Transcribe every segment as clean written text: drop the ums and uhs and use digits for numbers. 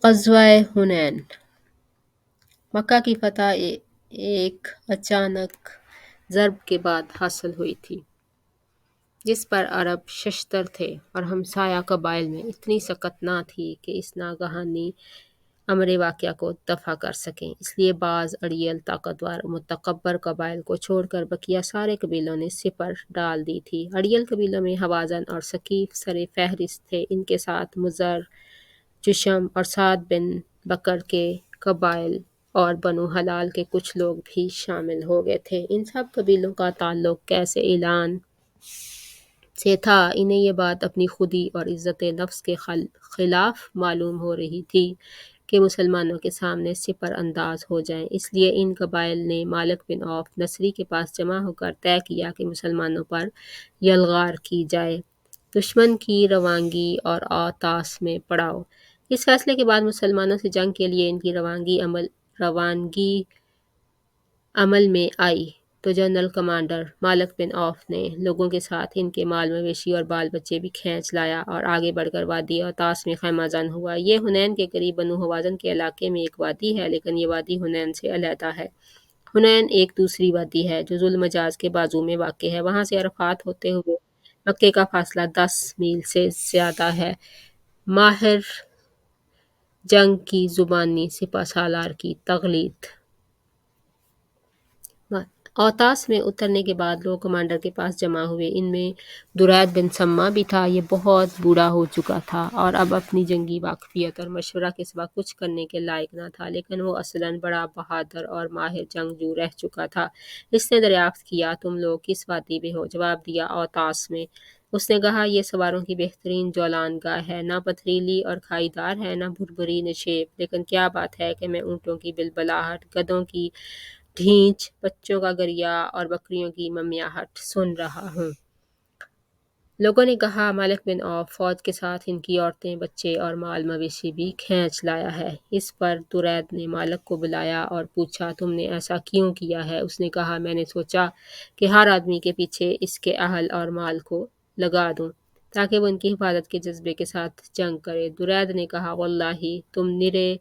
غزوہ حنین۔ مکہ کی فتح ایک اچانک ضرب کے بعد حاصل ہوئی تھی، جس پر عرب ششدر تھے اور ہمسایہ قبائل میں اتنی سکت نہ تھی کہ اس ناگہانی امر واقعہ کو دفع کر سکیں۔ اس لیے بعض اڑیل طاقتور متکبر قبائل کو چھوڑ کر بقیہ سارے قبیلوں نے سپر ڈال دی تھی۔ اڑیل قبیلوں میں حوازن اور ثقیف سر فہرست تھے۔ ان کے ساتھ مضر، جشم اور سعد بن بکر کے قبائل اور بنو ہلال کے کچھ لوگ بھی شامل ہو گئے تھے۔ ان سب قبیلوں کا تعلق قیس اعلان سے تھا۔ انہیں یہ بات اپنی خودی اور عزت نفس کے خلاف معلوم ہو رہی تھی کہ مسلمانوں کے سامنے سپر انداز ہو جائیں۔ اس لیے ان قبائل نے مالک بن عوف نصری کے پاس جمع ہو کر طے کیا کہ مسلمانوں پر یلغار کی جائے، دشمن کی روانگی اور اوطاس میں پڑاؤ۔ اس فیصلے کے بعد مسلمانوں سے جنگ کے لیے ان کی روانگی عمل میں آئی تو جنرل کمانڈر مالک بن عوف نے لوگوں کے ساتھ ان کے مال مویشی اور بال بچے بھی کھینچ لایا اور آگے بڑھ کر وادی اوطاس میں خیمہ زن ہوا۔ یہ حنین کے قریب بنو حوازن کے علاقے میں ایک وادی ہے، لیکن یہ وادی حنین سے علیحدہ ہے۔ حنین ایک دوسری وادی ہے جو ذوالمجاز کے بازو میں واقع ہے۔ وہاں سے عرفات ہوتے ہوئے مکے کا فاصلہ 10 میل سے زیادہ ہے۔ ماہر جنگ کی زبانی سپہ سالار کی تقلید۔ اوطاس میں اترنے کے بعد لوگ کمانڈر کے پاس جمع ہوئے۔ ان میں درید بن سما بھی تھا۔ یہ بہت بوڑھا ہو چکا تھا اور اب اپنی جنگی واقفیت اور مشورہ کے سوا کچھ کرنے کے لائق نہ تھا، لیکن وہ اصلاً بڑا بہادر اور ماہر جنگجو رہ چکا تھا۔ اس نے دریافت کیا، تم لوگ کس وادی میں ہو؟ جواب دیا، اوطاس میں۔ اس نے کہا، یہ سواروں کی بہترین جولان گاہ ہے، نہ پتھریلی اور کھائی دار ہے، نہ بھربری نشیب، لیکن کیا بات ہے کہ میں اونٹوں کی بلبلاہٹ، گدھوں کی ڈھینچ، بچوں کا گریہ اور بکریوں کی ممیاہٹ سن رہا ہوں۔ لوگوں نے کہا، مالک بن عوف فوج کے ساتھ ان کی عورتیں، بچے اور مال مویشی بھی کھینچ لایا ہے۔ اس پر درید نے مالک کو بلایا اور پوچھا، تم نے ایسا کیوں کیا ہے؟ اس نے کہا، میں نے سوچا کہ ہر آدمی کے پیچھے اس کے اہل اور مال کو لگا دوں تاکہ وہ ان کی حفاظت کے جذبے کے ساتھ جنگ کرے۔ درید نے کہا، واللہ تم نرے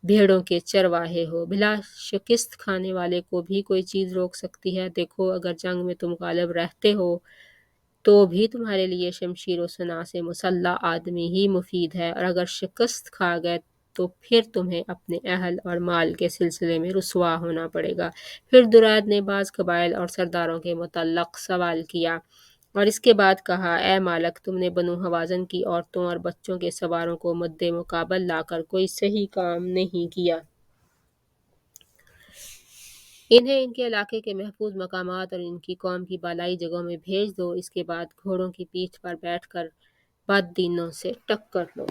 بھیڑوں کے چرواہے ہو، بلا شکست کھانے والے کو بھی کوئی چیز روک سکتی ہے۔ دیکھو، اگر جنگ میں تم غالب رہتے ہو تو بھی تمہارے لیے شمشیر و سناں سے مسلح آدمی ہی مفید ہے، اور اگر شکست کھا گئے تو پھر تمہیں اپنے اہل اور مال کے سلسلے میں رسوا ہونا پڑے گا۔ پھر درید نے بعض قبائل اور سرداروں کے متعلق سوال کیا اور اس کے بعد کہا، اے مالک، تم نے بنو حوازن کی عورتوں اور بچوں کے سواروں کو مد مقابل لا کر کوئی صحیح کام نہیں کیا۔ انہیں ان کے علاقے کے محفوظ مقامات اور ان کی قوم کی بالائی جگہوں میں بھیج دو، اس کے بعد گھوڑوں کی پیٹھ پر بیٹھ کر بد دینوں سے ٹکر لو۔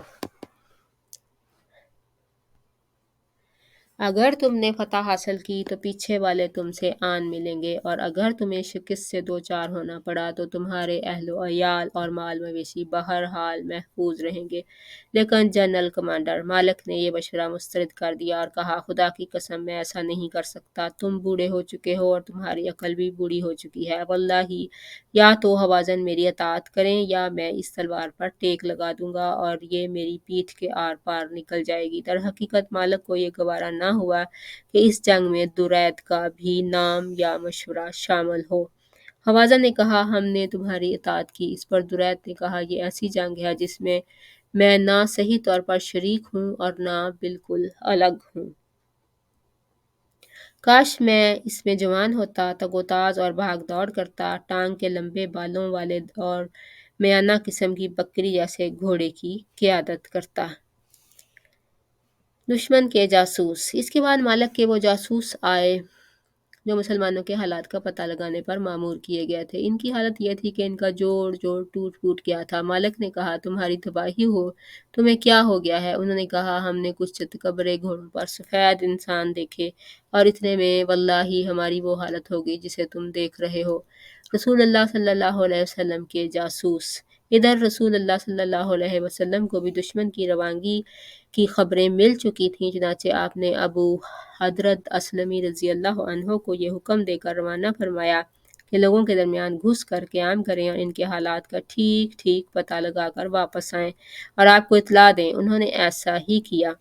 اگر تم نے فتح حاصل کی تو پیچھے والے تم سے آن ملیں گے، اور اگر تمہیں شکست سے دوچار ہونا پڑا تو تمہارے اہل و عیال اور مال مویشی بہرحال محفوظ رہیں گے۔ لیکن جنرل کمانڈر مالک نے یہ مشورہ مسترد کر دیا اور کہا، خدا کی قسم، میں ایسا نہیں کر سکتا۔ تم بوڑھے ہو چکے ہو اور تمہاری عقل بھی بوڑھی ہو چکی ہے۔ واللہ یا تو حوازن میری اطاعت کریں یا میں اس تلوار پر ٹیک لگا دوں گا اور یہ میری پیٹھ کے آر پار نکل جائے گی۔ در حقیقت مالک کو یہ گوارا نہ ہوا کہ اس جنگ میں درید کا بھی نام یا مشورہ شامل ہو۔ حوازن نے کہا، ہم نے تمہاری اطاعت کی۔ اس پر درید نے کہا، یہ ایسی جنگ ہے جس میں میں نہ صحیح طور پر شریک ہوں اور نہ بالکل الگ ہوں۔ کاش میں اس میں جوان ہوتا، تگ و تاز اور بھاگ دوڑ کرتا، ٹانگ کے لمبے بالوں والے اور میانہ قسم کی بکری جیسے گھوڑے کی قیادت کرتا۔ دشمن کے جاسوس۔ اس کے بعد مالک کے وہ جاسوس آئے جو مسلمانوں کے حالات کا پتہ لگانے پر مامور کیے گئے تھے۔ ان کی حالت یہ تھی کہ ان کا جوڑ ٹوٹ پھوٹ گیا تھا۔ مالک نے کہا، تمہاری تباہی ہو، تمہیں کیا ہو گیا ہے؟ انہوں نے کہا، ہم نے کچھ چتکبرے گھوڑوں پر سفید انسان دیکھے اور اتنے میں واللہ ہماری وہ حالت ہو گئی جسے تم دیکھ رہے ہو۔ رسول اللہ صلی اللہ علیہ وسلم کے جاسوس۔ ادھر رسول اللہ صلی اللہ علیہ وسلم کو بھی دشمن کی روانگی کی خبریں مل چکی تھیں، چنانچہ آپ نے ابو حضرت اسلمی رضی اللہ عنہ کو یہ حکم دے کر روانہ فرمایا کہ لوگوں کے درمیان گھس کر قیام کریں اور ان کے حالات کا ٹھیک ٹھیک پتہ لگا کر واپس آئیں اور آپ کو اطلاع دیں۔ انہوں نے ایسا ہی کیا۔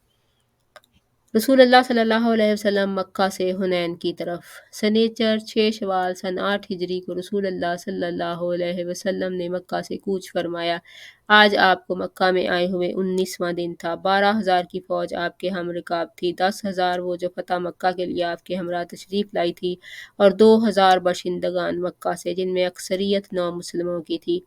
رسول اللہ صلی اللہ علیہ وسلم مکہ سے حنین کی طرف۔ سنیچر 6 شوال سن 8 ہجری کو رسول اللہ صلی اللہ علیہ وسلم نے مکہ سے کوچ فرمایا۔ آج آپ کو مکہ میں آئے ہوئے 19واں دن تھا۔ 12,000 کی فوج آپ کے ہم رکاب تھی، 10,000 وہ جو فتح مکہ کے لیے آپ کے ہمراہ تشریف لائی تھی، اور 2,000 باشندگان مکہ سے جن میں اکثریت نو مسلموں کی تھی۔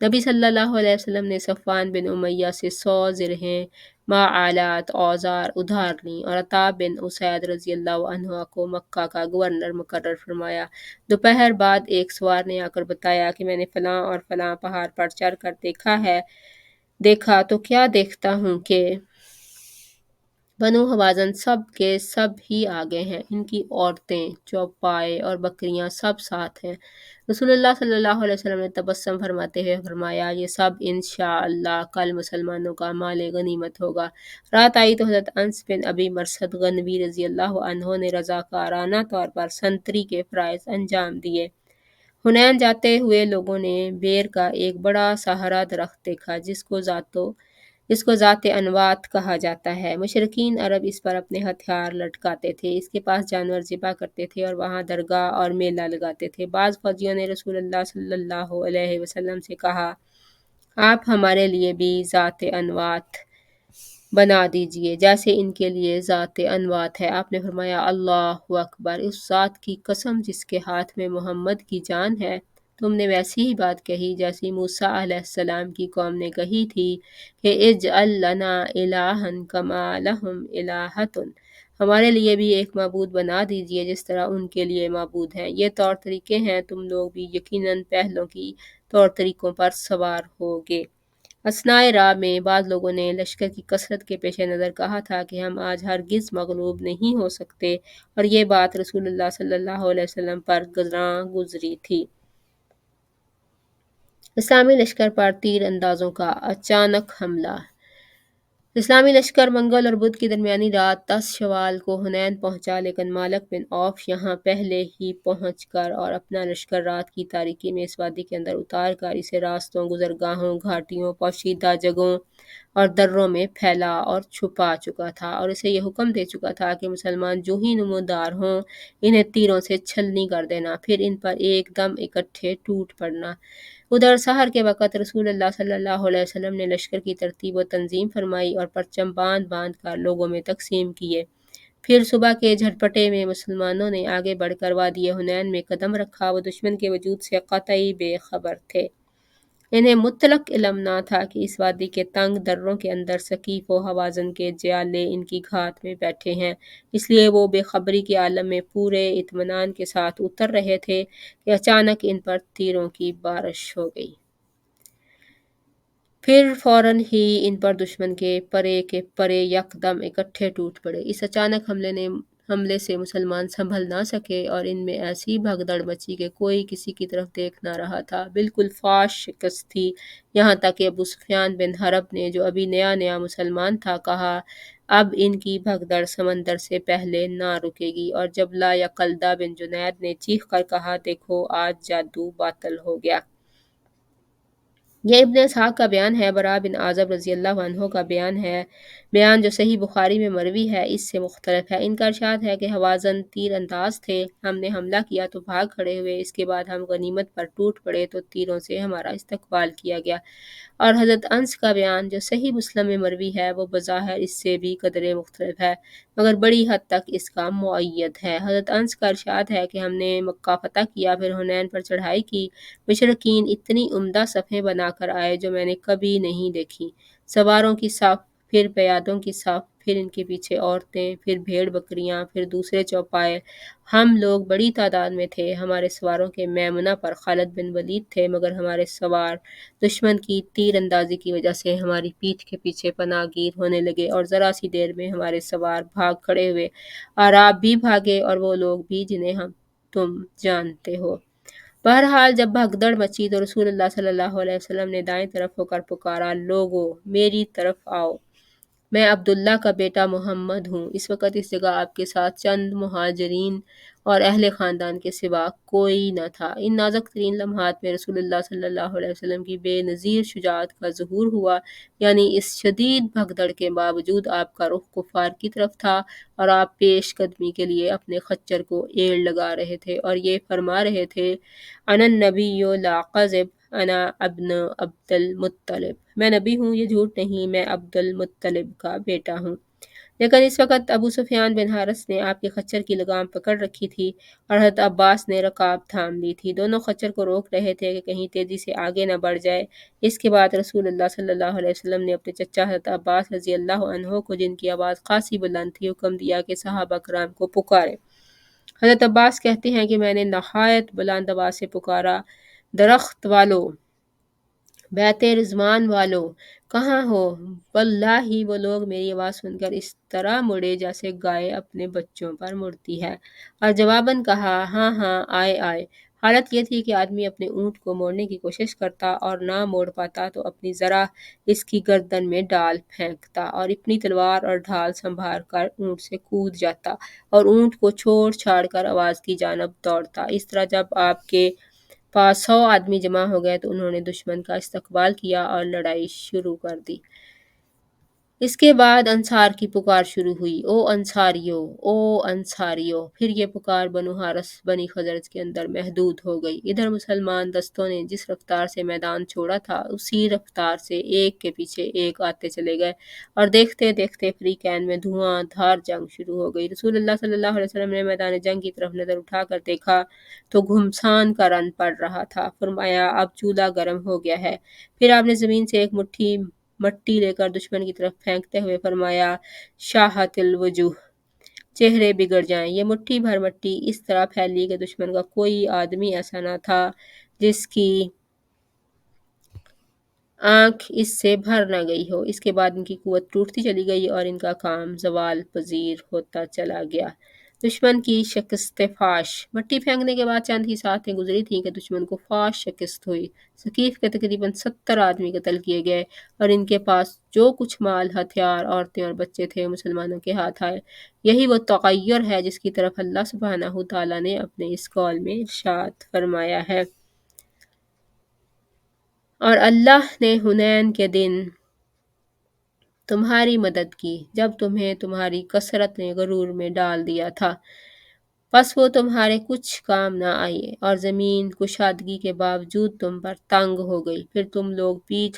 نبی صلی اللہ علیہ وسلم نے صفوان بن امیہ سے 100 زرہیں، ما آلات، اوزار ادھار لیں، اور عطا بن اسید رضی اللہ عنہ کو مکہ کا گورنر مقرر فرمایا۔ دوپہر بعد ایک سوار نے آ کر بتایا کہ میں نے فلاں اور فلاں پہاڑ پر چڑھ کر دیکھا تو کیا دیکھتا ہوں کہ بنو حوازن سب کے سب ہی آگے ہیں، ان کی عورتیں، چوپائے اور بکریاں سب ساتھ ہیں۔ رسول اللہ صلی اللہ علیہ وسلم نے تبسم فرماتے ہوئے فرمایا، یہ سب انشاءاللہ کل مسلمانوں کا مال غنیمت ہوگا۔ رات آئی تو حضرت انس بن ابی مرثد غنوی رضی اللہ عنہ نے رضاکارانہ طور پر سنتری کے فرائض انجام دیے۔ حنین جاتے ہوئے لوگوں نے بیر کا ایک بڑا سا ہرا درخت دیکھا جس کو ذات انوات کہا جاتا ہے۔ مشرکین عرب اس پر اپنے ہتھیار لٹکاتے تھے، اس کے پاس جانور ذبح کرتے تھے اور وہاں درگاہ اور میلہ لگاتے تھے۔ بعض فوجیوں نے رسول اللہ صلی اللہ علیہ وسلم سے کہا، آپ ہمارے لیے بھی ذات انوات بنا دیجئے جیسے ان کے لیے ذات انوات ہے۔ آپ نے فرمایا، اللہ اکبر، اس ذات کی قسم جس کے ہاتھ میں محمد کی جان ہے، تم نے ویسی ہی بات کہی جیسی موسیٰ علیہ السلام کی قوم نے کہی تھی کہ اجعل لنا الہا کما لہم الہۃ، ہمارے لیے بھی ایک معبود بنا دیجئے جس طرح ان کے لیے معبود ہیں۔ یہ طور طریقے ہیں، تم لوگ بھی یقیناً پہلوں کی طور طریقوں پر سوار ہوگے۔ اثنائے راہ میں بعض لوگوں نے لشکر کی کثرت کے پیش نظر کہا تھا کہ ہم آج ہرگز مغلوب نہیں ہو سکتے، اور یہ بات رسول اللہ صلی اللہ علیہ وسلم پر گراں گزری تھی۔ اسلامی لشکر پر تیر اندازوں کا اچانک حملہ۔ اسلامی لشکر منگل اور بدھ کی درمیانی رات 10 شوال کو حنین پہنچا، لیکن مالک بن عوف یہاں پہلے ہی پہنچ کر اور اپنا لشکر رات کی تاریکی میں اس وادی کے اندر اتار کر اسے راستوں، گزرگاہوں، گھاٹیوں، پوشیدہ جگہوں اور دروں میں پھیلا اور چھپا چکا تھا، اور اسے یہ حکم دے چکا تھا کہ مسلمان جو ہی نمودار ہوں انہیں تیروں سے چھلنی کر دینا، پھر ان پر ایک دم اکٹھے ٹوٹ پڑنا۔ ادھر سحر کے وقت رسول اللہ صلی اللہ علیہ وسلم نے لشکر کی ترتیب و تنظیم فرمائی اور پرچم باندھ باندھ کر لوگوں میں تقسیم کیے۔ پھر صبح کے جھٹپٹے میں مسلمانوں نے آگے بڑھ کر وادی حنین میں قدم رکھا۔ وہ دشمن کے وجود سے قطعی بے خبر تھے، انہیں مطلق علم نہ تھا کہ اس وادی کے تنگ دروں کے اندر ثقیف و حوازن کے جیالے ان کی گھات میں بیٹھے ہیں، اس لیے وہ بے خبری کے عالم میں پورے اطمینان کے ساتھ اتر رہے تھے کہ اچانک ان پر تیروں کی بارش ہو گئی۔ پھر فوراً ہی ان پر دشمن کے پرے یکدم اکٹھے ٹوٹ پڑے۔ اس اچانک حملے سے مسلمان سنبھل نہ سکے اور ان میں ایسی بھگدڑ مچی کہ کوئی کسی کی طرف دیکھ نہ رہا تھا۔ بالکل فاش شکست تھی، یہاں تک کہ ابو سفیان بن حرب نے، جو ابھی نیا مسلمان تھا، کہا، اب ان کی بھگدڑ سمندر سے پہلے نہ رکے گی، اور جبلہ یا قلدہ بن جنید نے چیخ کر کہا، دیکھو آج جادو باطل ہو گیا۔ یہ ابن اسحاق کا بیان ہے۔ براء بن عازب رضی اللہ عنہ کا بیان جو صحیح بخاری میں مروی ہے اس سے مختلف ہے۔ ان کا ارشاد ہے کہ حوازن تیر انداز تھے، ہم نے حملہ کیا تو بھاگ کھڑے ہوئے، اس کے بعد ہم غنیمت پر ٹوٹ پڑے تو تیروں سے ہمارا استقبال کیا گیا۔ اور حضرت انس کا بیان جو صحیح مسلم میں مروی ہے وہ بظاہر اس سے بھی قدرے مختلف ہے، مگر بڑی حد تک اس کا مؤید ہے۔ حضرت انس کا ارشاد ہے کہ ہم نے مکہ فتح کیا، پھر حنین پر چڑھائی کی، مشرکین اتنی عمدہ صفیں بنا کر آئے جو میں نے کبھی نہیں دیکھی، سواروں کی صف، پھر پیادوں کی صف، پھر ان کے پیچھے عورتیں، پھر بھیڑ بکریاں، پھر دوسرے چوپائے۔ ہم لوگ بڑی تعداد میں تھے، ہمارے سواروں کے میمنہ پر خالد بن ولید تھے، مگر ہمارے سوار دشمن کی تیر اندازی کی وجہ سے ہماری پیٹھ کے پیچھے پناہ گیر ہونے لگے، اور ذرا سی دیر میں ہمارے سوار بھاگ کھڑے ہوئے، اعراب بھی بھاگے اور وہ لوگ بھی جنہیں تم جانتے ہو۔ بہرحال جب بھگدڑ مچی تو رسول اللہ صلی اللہ علیہ وسلم نے دائیں طرف ہو کر پکارا، لوگو میری طرف آؤ، میں عبداللہ کا بیٹا محمد ہوں۔ اس وقت اس جگہ آپ کے ساتھ چند مہاجرین اور اہل خاندان کے سوا کوئی نہ تھا۔ ان نازک ترین لمحات میں رسول اللہ صلی اللہ علیہ وسلم کی بے نظیر شجاعت کا ظہور ہوا، یعنی اس شدید بھگدڑ کے باوجود آپ کا رخ کفار کی طرف تھا اور آپ پیش قدمی کے لیے اپنے خچر کو ایڑ لگا رہے تھے اور یہ فرما رہے تھے، انا النبی لا کذب، انا ابن عبد المطلب، میں نبی ہوں، یہ جھوٹ نہیں، میں عبد المطلب کا بیٹا ہوں۔ لیکن اس وقت ابو سفیان بن حارث نے آپ کے خچر کی لگام پکڑ رکھی تھی اور حضرت عباس نے رکاب تھام لی تھی۔ دونوں خچر کو روک رہے تھے کہ کہیں تیزی سے آگے نہ بڑھ جائے۔ اس کے بعد رسول اللہ صلی اللہ علیہ وسلم نے اپنے چچا حضرت عباس رضی اللہ عنہ کو، جن کی آواز خاصی بلند تھی، حکم دیا کہ صحابہ کرام کو پکارے۔ حضرت عباس کہتے ہیں کہ میں نے نہایت بلند آواز سے پکارا، درخت والو، بیت رضوان والو، کہاں ہو؟ واللہ وہ لوگ میری آواز سن کر اس طرح مڑے جیسے گائے اپنے بچوں پر مڑتی ہے، اور جواباً کہا، ہاں ہاں، آئے آئے۔ حالت یہ تھی کہ آدمی اپنے اونٹ کو موڑنے کی کوشش کرتا اور نہ موڑ پاتا تو اپنی ذرا اس کی گردن میں ڈال پھینکتا اور اپنی تلوار اور ڈھال سنبھال کر اونٹ سے کود جاتا اور اونٹ کو چھوڑ چھاڑ کر آواز کی جانب دوڑتا۔ اس طرح جب آپ کے پاس 100 آدمی جمع ہو گئے تو انہوں نے دشمن کا استقبال کیا اور لڑائی شروع کر دی۔ اس کے بعد انصار کی پکار شروع ہوئی، او انصاریو، او انصاریو۔ پھر یہ پکار بنو حارث بنی خزرج کے اندر محدود ہو گئی۔ ادھر مسلمان دستوں نے جس رفتار سے میدان چھوڑا تھا اسی رفتار سے ایک کے پیچھے ایک آتے چلے گئے اور دیکھتے دیکھتے فریقین میں دھواں دھار جنگ شروع ہو گئی۔ رسول اللہ صلی اللہ علیہ وسلم نے میدان جنگ کی طرف نظر اٹھا کر دیکھا تو گھمسان کا رن پڑ رہا تھا۔ فرمایا، اب چولہا گرم ہو گیا ہے۔ پھر آپ نے زمین سے ایک مٹھی مٹی لے کر دشمن کی طرف پھینکتے ہوئے فرمایا، شاہت الوجوہ، چہرے بگڑ جائیں۔ یہ مٹھی بھر مٹی اس طرح پھیلی کہ دشمن کا کوئی آدمی ایسا نہ تھا جس کی آنکھ اس سے بھر نہ گئی ہو۔ اس کے بعد ان کی قوت ٹوٹتی چلی گئی اور ان کا کام زوال پذیر ہوتا چلا گیا۔ دشمن کی شکست فاش۔ مٹی پھینکنے کے بعد چند ہی ساعتیں گزری تھیں کہ دشمن کو فاش شکست ہوئی۔ ثقیف کے تقریباً 70 آدمی قتل کیے گئے اور ان کے پاس جو کچھ مال، ہتھیار، عورتیں اور بچے تھے مسلمانوں کے ہاتھ آئے۔ یہی وہ تغیر ہے جس کی طرف اللہ سبحانہ تعالیٰ نے اپنے اس قول میں ارشاد فرمایا ہے، اور اللہ نے حنین کے دن تمہاری مدد کی جب تمہیں تمہاری کثرت نے غرور میں ڈال دیا تھا، پس وہ تمہارے کچھ کام نہ آئی اور زمین کشادگی کے باوجود تم پر تنگ ہو گئی۔ پھر تم لوگ پیٹھ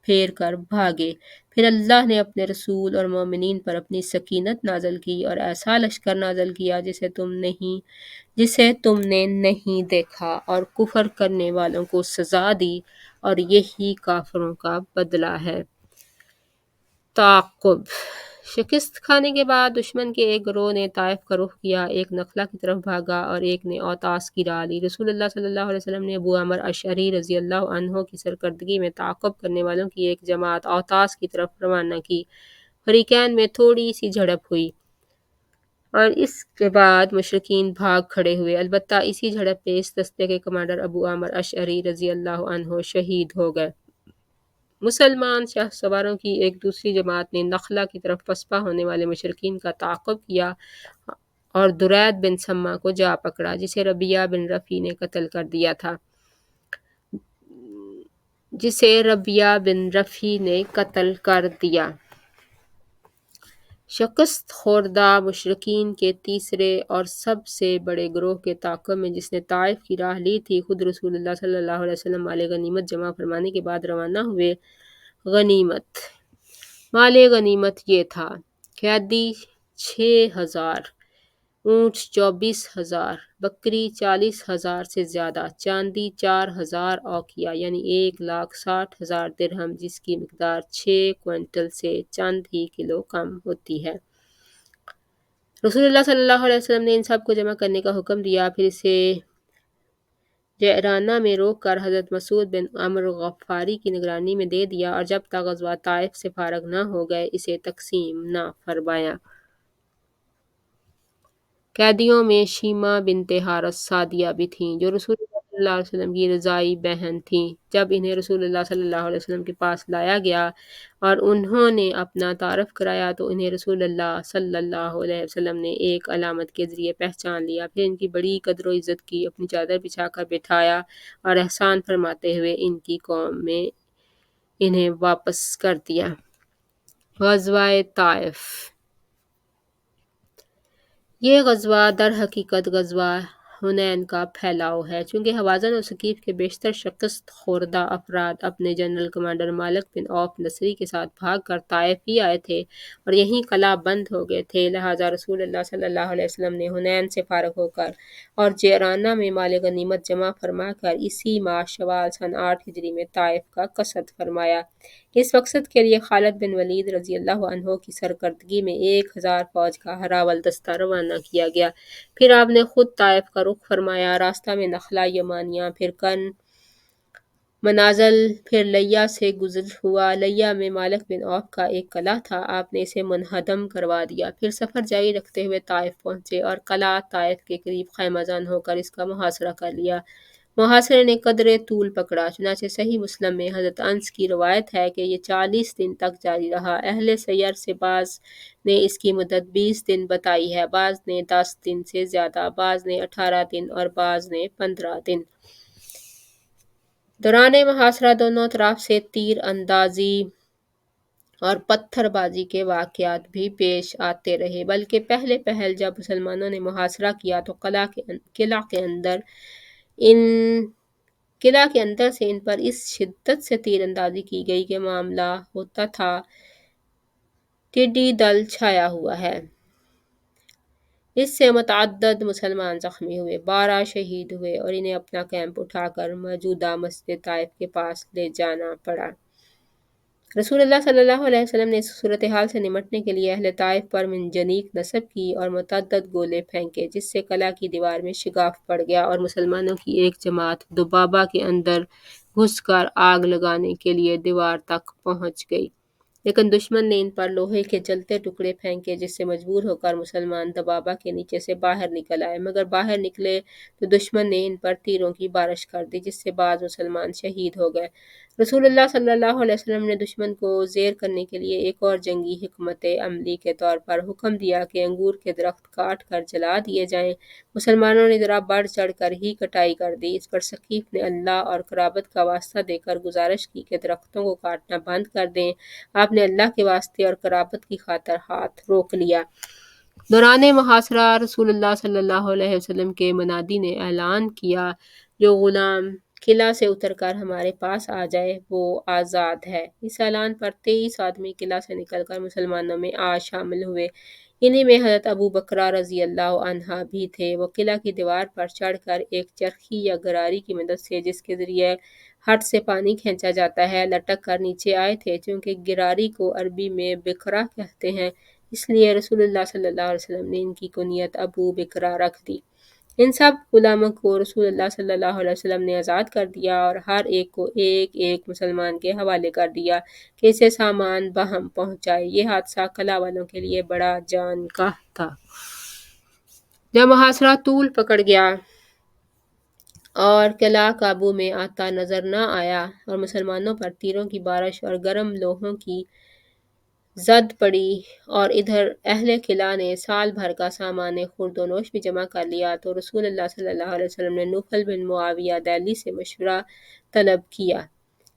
پھیر کر بھاگے۔ پھر اللہ نے اپنے رسول اور مومنین پر اپنی سکینت نازل کی اور ایسا لشکر نازل کیا جسے تم نے نہیں دیکھا اور کفر کرنے والوں کو سزا دی، اور یہی کافروں کا بدلہ ہے۔ تعاقب: شکست کھانے کے بعد دشمن کے ایک گروہ نے طائف کا رخ کیا، ایک نخلا کی طرف بھاگا اور ایک نے اوطاس کی راہ لی۔ رسول اللہ صلی اللہ علیہ وسلم نے ابو عامر اشعری رضی اللہ عنہ کی سرکردگی میں تعاقب کرنے والوں کی ایک جماعت اوطاس کی طرف روانہ کی۔ فریقین میں تھوڑی سی جھڑپ ہوئی اور اس کے بعد مشرکین بھاگ کھڑے ہوئے، البتہ اسی جھڑپ میں اس دستے کے کمانڈر ابو عامر اشعری رضی اللہ عنہ شہید ہو گئے۔ مسلمان شاہ سواروں کی ایک دوسری جماعت نے نخلا کی طرف پسپا ہونے والے مشرکین کا تعاقب کیا اور درید بن سما کو جا پکڑا، جسے ربیعہ بن رفیع نے قتل کر دیا۔ شکست خوردہ مشرکین کے تیسرے اور سب سے بڑے گروہ کے تعاقب میں جس نے طائف کی راہ لی تھی، خود رسول اللہ صلی اللہ علیہ وسلم مال غنیمت جمع فرمانے کے بعد روانہ ہوئے۔ مال غنیمت یہ تھا: قیدی 6,000، اونٹ 24,000، بکری 40,000 سے زیادہ، چاندی 4,000 اوقیہ یعنی 1,60,000 درہم، جس کی مقدار 6 کوئنٹل سے چند ہی کلو کم ہوتی ہے۔ رسول اللہ صلی اللہ علیہ وسلم نے ان سب کو جمع کرنے کا حکم دیا، پھر اسے جعرانہ میں روک کر حضرت مسعود بن عمرو غفاری کی نگرانی میں دے دیا اور جب تک غزوہ طائف سے فارغ نہ ہو گئے اسے تقسیم نہ فرمایا۔ قیدیوں میں شیمہ بنت حارث سعدیہ بھی تھیں، جو رسول اللہ صلی اللہ علیہ وسلم کی رضائی بہن تھیں۔ جب انہیں رسول اللہ صلی اللہ علیہ وسلم کے پاس لایا گیا اور انہوں نے اپنا تعارف کرایا تو انہیں رسول اللہ صلی اللہ علیہ وسلم نے ایک علامت کے ذریعے پہچان لیا۔ پھر ان کی بڑی قدر و عزت کی، اپنی چادر بچھا کر بٹھایا اور احسان فرماتے ہوئے ان کی قوم میں انہیں واپس کر دیا۔ غزوہ طائف۔ یہ غزوہ در حقیقت غزوہ حنین کا پھیلاؤ ہے، چونکہ حوازن اور ثقیف کے بیشتر شکست خوردہ افراد اپنے جنرل کمانڈر مالک بن عوف نصری کے ساتھ بھاگ کر طائف ہی آئے تھے اور یہیں قلعہ بند ہو گئے تھے، لہٰذا رسول اللہ صلی اللہ علیہ وسلم نے حنین سے فارغ ہو کر اور جعرانہ میں مال غنیمت جمع فرما کر اسی ماہ شوال سن 8 ہجری میں طائف کا قصد فرمایا۔ اس مقصد کے لیے خالد بن ولید رضی اللہ عنہ کی سرکردگی میں 1000 فوج کا ہراول دستہ روانہ کیا گیا۔ پھر آپ نے خود طائف کا رخ فرمایا، راستہ میں نخلہ یمانیہ، پھر کن منازل، پھر لیہ سے گزر ہوا۔ لیہ میں مالک بن عوف کا ایک قلعہ تھا، آپ نے اسے منہدم کروا دیا۔ پھر سفر جاری رکھتے ہوئے طائف پہنچے اور قلعہ طائف کے قریب خیمہ زن ہو کر اس کا محاصرہ کر لیا۔ محاصرے نے قدرے طول پکڑا، چنانچہ صحیح مسلم میں حضرت انس کی روایت ہے کہ یہ 40 دن تک جاری رہا۔ اہل سیر سے بعض نے اس کی مدت 20 دن بتائی ہے، بعض نے 10 دن سے زیادہ، بعض نے 18 دن اور بعض نے 15 دن۔ دوران محاصرہ دونوں اطراف سے تیر اندازی اور پتھر بازی کے واقعات بھی پیش آتے رہے، بلکہ پہل جب مسلمانوں نے محاصرہ کیا تو قلعہ کے اندر سے ان پر اس شدت سے تیر اندازی کی گئی کہ معاملہ ہوتا تھا ٹڈی دل چھایا ہوا ہے۔ اس سے متعدد مسلمان زخمی ہوئے، 12 شہید ہوئے اور انہیں اپنا کیمپ اٹھا کر موجودہ مسجد طائف کے پاس لے جانا پڑا۔ رسول اللہ صلی اللہ علیہ وسلم نے اس صورتحال سے نمٹنے کے لیے اہل طائف پر منجنیق نصب کی اور متعدد گولے پھینکے، جس سے قلعہ کی دیوار میں شگاف پڑ گیا اور مسلمانوں کی ایک جماعت دوبابہ کے اندر گھس کر آگ لگانے کے لیے دیوار تک پہنچ گئی، لیکن دشمن نے ان پر لوہے کے جلتے ٹکڑے پھینکے، جس سے مجبور ہو کر مسلمان دوبابہ کے نیچے سے باہر نکل آئے، مگر باہر نکلے تو دشمن نے ان پر تیروں کی بارش کر دی، جس سے بعض مسلمان شہید ہو گئے۔ رسول اللہ صلی اللہ علیہ وسلم نے دشمن کو زیر کرنے کے لیے ایک اور جنگی حکمت عملی کے طور پر حکم دیا کہ انگور کے درخت کاٹ کر جلا دیے جائیں۔ مسلمانوں نے ذرا بڑھ چڑھ کر ہی کٹائی کر دی۔ اس پر ثقیف نے اللہ اور قرابت کا واسطہ دے کر گزارش کی کہ درختوں کو کاٹنا بند کر دیں۔ آپ نے اللہ کے واسطے اور قرابت کی خاطر ہاتھ روک لیا۔ دوران محاصرہ رسول اللہ صلی اللہ علیہ وسلم کے منادی نے اعلان کیا، جو غلام قلعہ سے اتر کر ہمارے پاس آ جائے وہ آزاد ہے۔ اس اعلان پر 23 آدمی قلعہ سے نکل کر مسلمانوں میں آ شامل ہوئے، انہی میں حضرت ابو بکرہ رضی اللہ عنہ بھی تھے۔ وہ قلعہ کی دیوار پر چڑھ کر ایک چرخی یا گراری کی مدد سے، جس کے ذریعے ہٹ سے پانی کھینچا جاتا ہے، لٹک کر نیچے آئے تھے۔ چونکہ گراری کو عربی میں بکرہ کہتے ہیں، اس لیے رسول اللہ صلی اللہ علیہ وسلم نے ان کی کنیت ابو بکرہ رکھ دی۔ ان سب غلاموں کو رسول اللہ صلی اللہ علیہ وسلم نے آزاد کر دیا اور ہر ایک کو ایک ایک مسلمان کے حوالے کر دیا کہ اسے سامان بہم پہنچائے۔ یہ حادثہ قلعہ والوں کے لیے بڑا جان کا تھا۔ جب محاصرہ طول پکڑ گیا اور قلعہ قابو میں آتا نظر نہ آیا اور مسلمانوں پر تیروں کی بارش اور گرم لوہوں کی زد پڑی اور ادھر اہل قلعہ نے سال بھر کا سامان خورد و نوش بھی جمع کر لیا، تو رسول اللہ صلی اللہ علیہ وسلم نے نوفل بن معاویہ دہلی سے مشورہ طلب کیا۔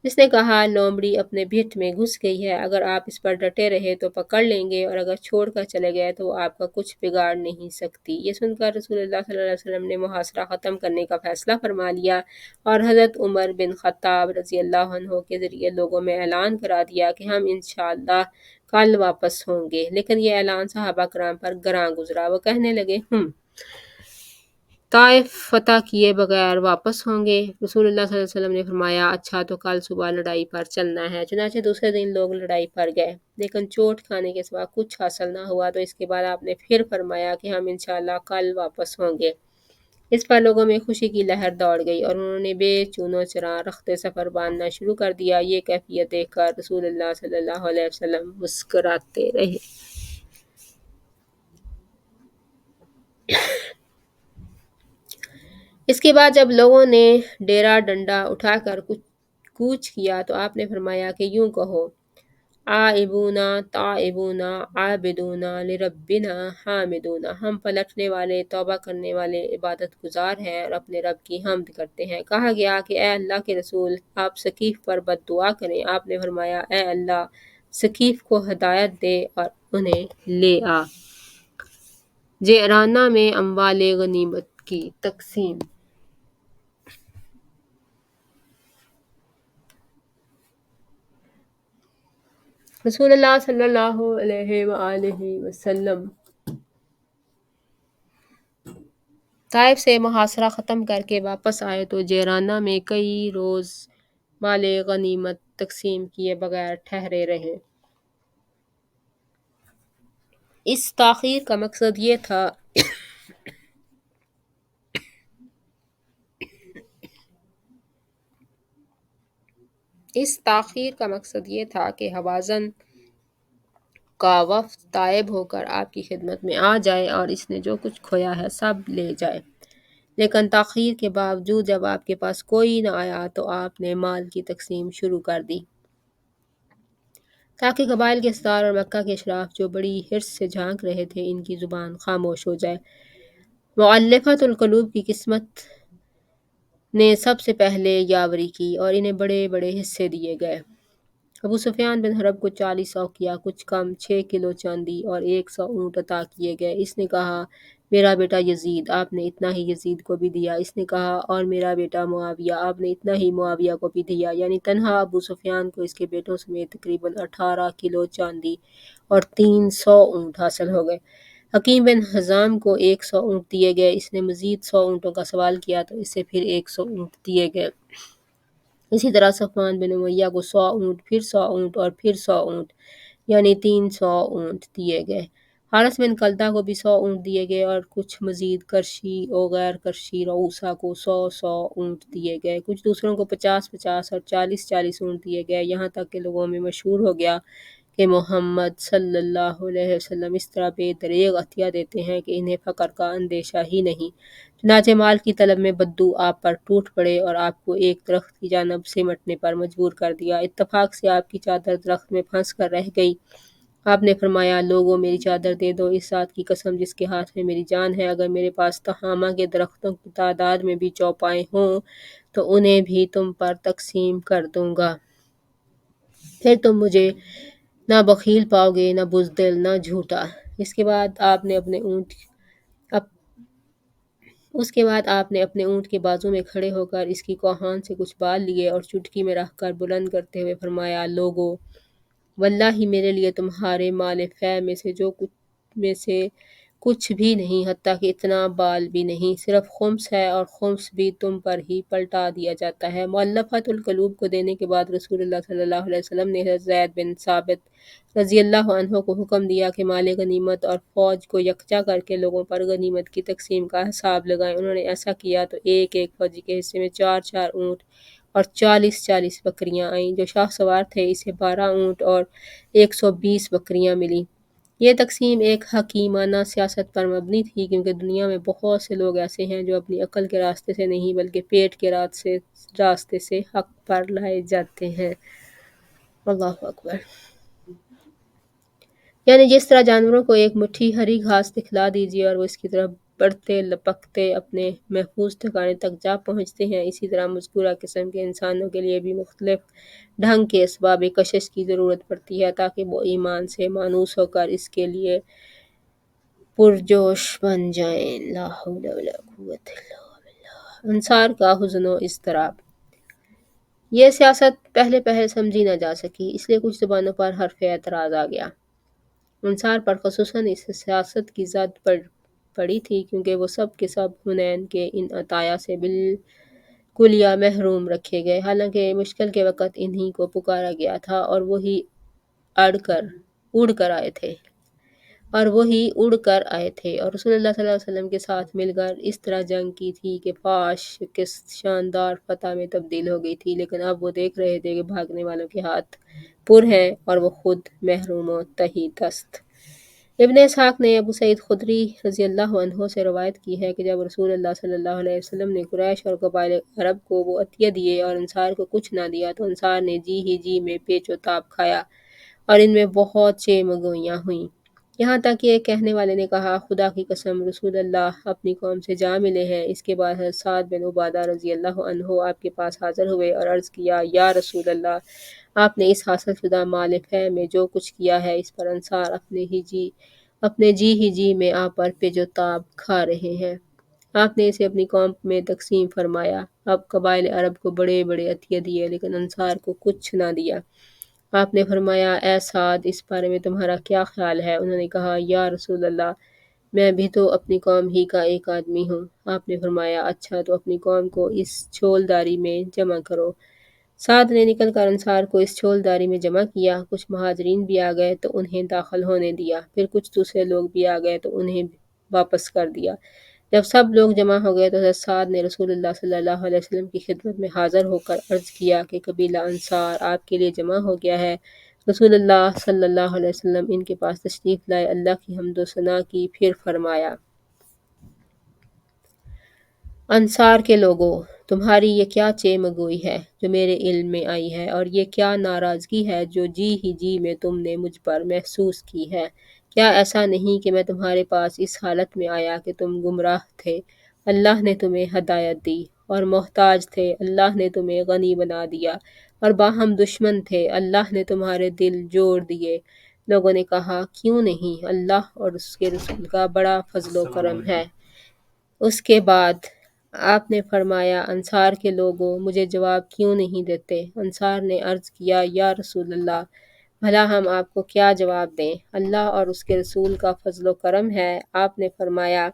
اس نے کہا، لومڑی اپنے بھٹ میں گھس گئی ہے، اگر آپ اس پر ڈٹے رہے تو پکڑ لیں گے اور اگر چھوڑ کر چلے گئے تو وہ آپ کا کچھ بگاڑ نہیں سکتی۔ یہ سن کر رسول اللہ صلی اللہ علیہ وسلم نے محاصرہ ختم کرنے کا فیصلہ فرما لیا اور حضرت عمر بن خطاب رضی اللہ عنہ کے ذریعے لوگوں میں اعلان کرا دیا کہ ہم انشاءاللہ کل واپس ہوں گے۔ لیکن یہ اعلان صحابہ کرام پر گراں گزرا۔ وہ کہنے لگے، طائف فتح کیے بغیر واپس ہوں گے۔ رسول اللہ صلی اللہ علیہ وسلم نے فرمایا، اچھا تو کل صبح لڑائی پر چلنا ہے۔ چنانچہ دوسرے دن لوگ لڑائی پر گئے، لیکن چوٹ کھانے کے سوا کچھ حاصل نہ ہوا، تو اس کے بعد آپ نے پھر فرمایا کہ ہم انشاءاللہ کل واپس ہوں گے۔ اس پر لوگوں میں خوشی کی لہر دوڑ گئی اور انہوں نے بے چون و چرا رخت سفر باندھنا شروع کر دیا۔ یہ کیفیت دیکھ کر رسول اللہ صلی اللہ علیہ وسلم مسکراتے رہے۔ اس کے بعد جب لوگوں نے ڈیرا ڈنڈا اٹھا کر کچھ کوچ کیا تو آپ نے فرمایا کہ یوں کہو، آئبونا تائبونا عابدونا لربنا حامدونا، ہم پلٹنے والے، توبہ کرنے والے، عبادت گزار ہیں اور اپنے رب کی حمد کرتے ہیں۔ کہا گیا کہ اے اللہ کے رسول، آپ ثقیف پر بد دعا کریں۔ آپ نے فرمایا، اے اللہ، ثقیف کو ہدایت دے اور انہیں لے آ۔ جعرانہ میں اموال غنیمت کی تقسیم۔ رسول اللہ صلی اللہ علیہ وآلہ وسلم طائف سے محاصرہ ختم کر کے واپس آئے تو جعرانہ میں کئی روز مال غنیمت تقسیم کیے بغیر ٹھہرے رہے۔ اس تاخیر کا مقصد یہ تھا کہ ہوازن کا وفد تائب ہو کر آپ کی خدمت میں آ جائے اور اس نے جو کچھ کھویا ہے سب لے جائے۔ لیکن تاخیر کے باوجود جب آپ کے پاس کوئی نہ آیا تو آپ نے مال کی تقسیم شروع کر دی، تاکہ قبائل کے سردار اور مکہ کے اشراف جو بڑی حرص سے جھانک رہے تھے ان کی زبان خاموش ہو جائے۔ مؤلفۃ القلوب کی قسمت نے سب سے پہلے یاوری کی اور انہیں بڑے بڑے حصے دیے گئے۔ ابو سفیان بن حرب کو 40 اوقیہ، کچھ کم 6 کلو چاندی اور 100 اونٹ عطا کیے گئے۔ اس نے کہا، میرا بیٹا یزید، آپ نے اتنا ہی یزید کو بھی دیا۔ اس نے کہا، اور میرا بیٹا معاویہ، آپ نے اتنا ہی معاویہ کو بھی دیا۔ یعنی تنہا ابو سفیان کو اس کے بیٹوں سمیت تقریباً 18 کلو چاندی اور 300 اونٹ حاصل ہو گئے۔ حکیم بن حزام کو 100 اونٹ دیے گئے۔ اس نے مزید 100 اونٹوں کا سوال کیا تو اسے پھر 100 اونٹ دیے گئے۔ اسی طرح صفوان بن امیہ کو 100 اونٹ، پھر 100 اونٹ اور پھر 100 اونٹ، یعنی 300 اونٹ دیے گئے۔ حارث بن کلدہ کو بھی 100 اونٹ دیے گئے اور کچھ مزید کرشی و غیر کرشی رؤسا کو 100 اونٹ دیے گئے۔ کچھ دوسروں کو 50 اور 40 اونٹ دیے گئے، یہاں تک کہ لوگوں میں مشہور ہو گیا کہ محمد صلی اللہ علیہ وسلم اس طرح بے دریغ عطیہ دیتے ہیں کہ انہیں فقر کا اندیشہ ہی نہیں۔ چنانچہ مال کی طلب میں بدو آپ پر ٹوٹ پڑے اور آپ کو ایک درخت کی جانب سمٹنے پر مجبور کر دیا۔ اتفاق سے آپ کی چادر درخت میں پھنس کر رہ گئی۔ آپ نے فرمایا، لوگوں میری چادر دے دو، اس ذات کی قسم جس کے ہاتھ میں میری جان ہے، اگر میرے پاس تہامہ کے درختوں کی تعداد میں بھی چوپائے ہوں تو انہیں بھی تم پر تقسیم کر دوں گا، پھر تم مجھے نہ بخیل پاؤ گے، نہ بزدل، نہ جھوٹا۔ اس کے بعد آپ نے اپنے اونٹ کے بازو میں کھڑے ہو کر اس کی کوہان سے کچھ بال لیے اور چٹکی میں رکھ کر بلند کرتے ہوئے فرمایا، لوگو، واللہ میرے لیے تمہارے مال فے میں سے کچھ بھی نہیں، حتیٰ کہ اتنا بال بھی نہیں، صرف خمس ہے اور خمس بھی تم پر ہی پلٹا دیا جاتا ہے۔ مؤلفۃ القلوب کو دینے کے بعد رسول اللہ صلی اللہ علیہ وسلم نے حضرت زید بن ثابت رضی اللہ عنہ کو حکم دیا کہ مال غنیمت اور فوج کو یکجا کر کے لوگوں پر غنیمت کی تقسیم کا حساب لگائیں۔ انہوں نے ایسا کیا تو ایک فوجی کے حصے میں 4 اونٹ اور 40 بکریاں آئیں۔ جو شاہ سوار تھے اسے 12 اونٹ اور 120 بکریاں ملیں۔ یہ تقسیم ایک حکیمانہ سیاست پر مبنی تھی، کیونکہ دنیا میں بہت سے لوگ ایسے ہیں جو اپنی عقل کے راستے سے نہیں بلکہ پیٹ کے راستے سے حق پر لائے جاتے ہیں۔ اللہ اکبر۔ یعنی جس طرح جانوروں کو ایک مٹھی ہری گھاس دکھلا دیجیے اور وہ اس کی طرف بڑھتے لپکتے اپنے محفوظ ٹھکانے تک جا پہنچتے ہیں، اسی طرح مذکورہ قسم کے انسانوں کے لیے بھی مختلف ڈھنگ کے اسباب کشش کی ضرورت پڑتی ہے تاکہ وہ ایمان سے مانوس ہو کر اس کے لیے پرجوش بن جائیں۔ لا حول ولا قوت الا باللہ۔ انصار کا حزن و اضطراب۔ یہ سیاست پہلے سمجھی نہ جا سکی، اس لیے کچھ زبانوں پر حرف اعتراض آ گیا۔ انصار پر خصوصاً اس سیاست کی زد پڑی تھی کیونکہ وہ سب کے سب حنین کے ان عطایا سے بالکلیہ محروم رکھے گئے، حالانکہ مشکل کے وقت انہی کو پکارا گیا تھا اور وہی اڑ کر آئے تھے اور رسول اللہ صلی اللہ علیہ وسلم کے ساتھ مل کر اس طرح جنگ کی تھی کہ فاش شکست شاندار فتح میں تبدیل ہو گئی تھی، لیکن اب وہ دیکھ رہے تھے کہ بھاگنے والوں کے ہاتھ پر ہیں اور وہ خود محروم و تہی دست۔ ابن اسحاق نے ابو سعید خدری رضی اللہ عنہ سے روایت کی ہے کہ جب رسول اللہ صلی اللہ علیہ وسلم نے قریش اور قبائل عرب کو وہ عطیہ دیے اور انصار کو کچھ نہ دیا تو انصار نے جی ہی جی میں پیچ و تاب کھایا اور ان میں بہت چیمگوئیاں ہوئیں، یہاں تک کہ ایک کہنے والے نے کہا خدا کی قسم رسول اللہ اپنی قوم سے جا ملے ہیں۔ اس کے بعد حضرت سعد بن عبادہ رضی اللہ عنہ آپ کے پاس حاضر ہوئے اور عرض کیا یا رسول اللہ، آپ نے اس حاصل شدہ مال فہ میں جو کچھ کیا ہے اس پر انصار اپنے جی ہی جی میں آپ پر پیچ و تاب کھا رہے ہیں۔ آپ نے اسے اپنی قوم میں تقسیم فرمایا۔ اب قبائل عرب کو بڑے بڑے عطیہ دیے لیکن انصار کو کچھ نہ دیا۔ آپ نے فرمایا اے سعد اس بارے میں تمہارا کیا خیال ہے؟ انہوں نے کہا یا رسول اللہ میں بھی تو اپنی قوم ہی کا ایک آدمی ہوں۔ آپ نے فرمایا اچھا تو اپنی قوم کو اس چھول داری میں جمع کرو۔ سعد نے نکل کر انصار کو اس چھول داری میں جمع کیا، کچھ مہاجرین بھی آ گئے تو انہیں داخل ہونے دیا، پھر کچھ دوسرے لوگ بھی آ گئے تو انہیں واپس کر دیا۔ جب سب لوگ جمع ہو گئے تو حضرت سعد نے رسول اللہ صلی اللہ علیہ وسلم کی خدمت میں حاضر ہو کر عرض کیا کہ قبیلہ انصار آپ کے لیے جمع ہو گیا ہے۔ رسول اللہ صلی اللہ علیہ وسلم ان کے پاس تشریف لائے، اللہ کی حمد و ثنا کی، پھر فرمایا انصار کے لوگوں، تمہاری یہ کیا چیمگوئی ہے جو میرے علم میں آئی ہے، اور یہ کیا ناراضگی ہے جو جی ہی جی میں تم نے مجھ پر محسوس کی ہے؟ کیا ایسا نہیں کہ میں تمہارے پاس اس حالت میں آیا کہ تم گمراہ تھے، اللہ نے تمہیں ہدایت دی، اور محتاج تھے، اللہ نے تمہیں غنی بنا دیا، اور باہم دشمن تھے، اللہ نے تمہارے دل جوڑ دیے؟ لوگوں نے کہا کیوں نہیں، اللہ اور اس کے رسول کا بڑا فضل و کرم ہے۔ اس کے بعد آپ نے فرمایا انصار کے لوگوں مجھے جواب کیوں نہیں دیتے؟ انصار نے عرض کیا یا رسول اللہ بھلا ہم آپ کو کیا جواب دیں، اللہ اور اس کے رسول کا فضل و کرم ہے۔ آپ نے فرمایا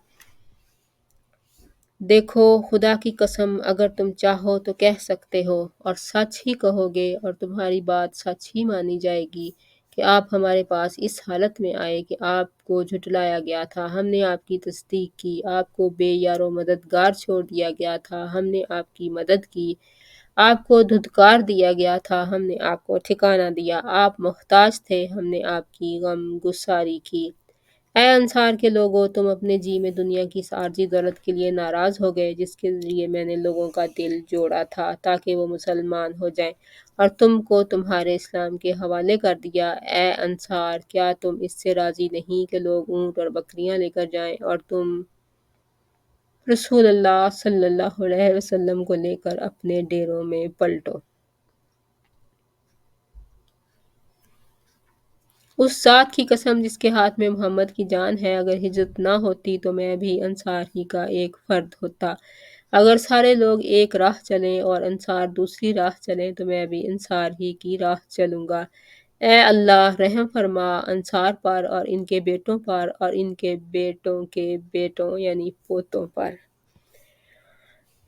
دیکھو خدا کی قسم اگر تم چاہو تو کہہ سکتے ہو اور سچ ہی کہو گے اور تمہاری بات سچ ہی مانی جائے گی کہ آپ ہمارے پاس اس حالت میں آئے کہ آپ کو جھٹلایا گیا تھا، ہم نے آپ کی تصدیق کی، آپ کو بے یار و مددگار چھوڑ دیا گیا تھا، ہم نے آپ کی مدد کی، آپ کو دھتکار دیا گیا تھا، ہم نے آپ کو ٹھکانہ دیا، آپ محتاج تھے، ہم نے آپ کی غم گساری کی۔ اے انصار کے لوگوں تم اپنے جی میں دنیا کی اس عارضی دولت کے لیے ناراض ہو گئے جس کے ذریعے میں نے لوگوں کا دل جوڑا تھا تاکہ وہ مسلمان ہو جائیں، اور تم کو تمہارے اسلام کے حوالے کر دیا۔ اے انصار کیا تم اس سے راضی نہیں کہ لوگ اونٹ اور بکریاں لے کر جائیں اور تم رسول اللہ صلی اللہ علیہ وسلم کو لے کر اپنے ڈیروں میں پلٹو؟ اس ذات کی قسم جس کے ہاتھ میں محمد کی جان ہے، اگر ہجرت نہ ہوتی تو میں بھی انصار ہی کا ایک فرد ہوتا، اگر سارے لوگ ایک راہ چلیں اور انصار دوسری راہ چلیں تو میں بھی انصار ہی کی راہ چلوں گا۔ اے اللہ رحم فرما انصار پر اور ان کے بیٹوں پر اور ان کے بیٹوں یعنی پوتوں پر۔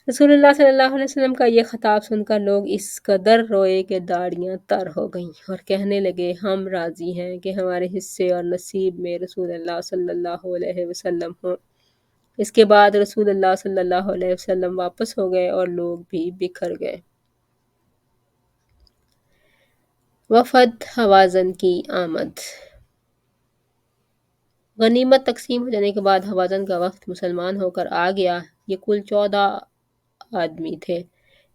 رسول اللہ صلی اللہ علیہ وسلم کا یہ خطاب سن کر لوگ اس قدر روئے کہ داڑھیاں تر ہو گئیں اور کہنے لگے ہم راضی ہیں کہ ہمارے حصے اور نصیب میں رسول اللہ صلی اللہ علیہ وسلم ہوں۔ اس کے بعد رسول اللہ صلی اللہ علیہ وسلم واپس ہو گئے اور لوگ بھی بکھر گئے۔ وفد حوازن کی آمد۔ غنیمت تقسیم ہو جانے کے بعد حوازن کا وفد مسلمان ہو کر آ گیا۔ یہ کل 14 آدمی تھے۔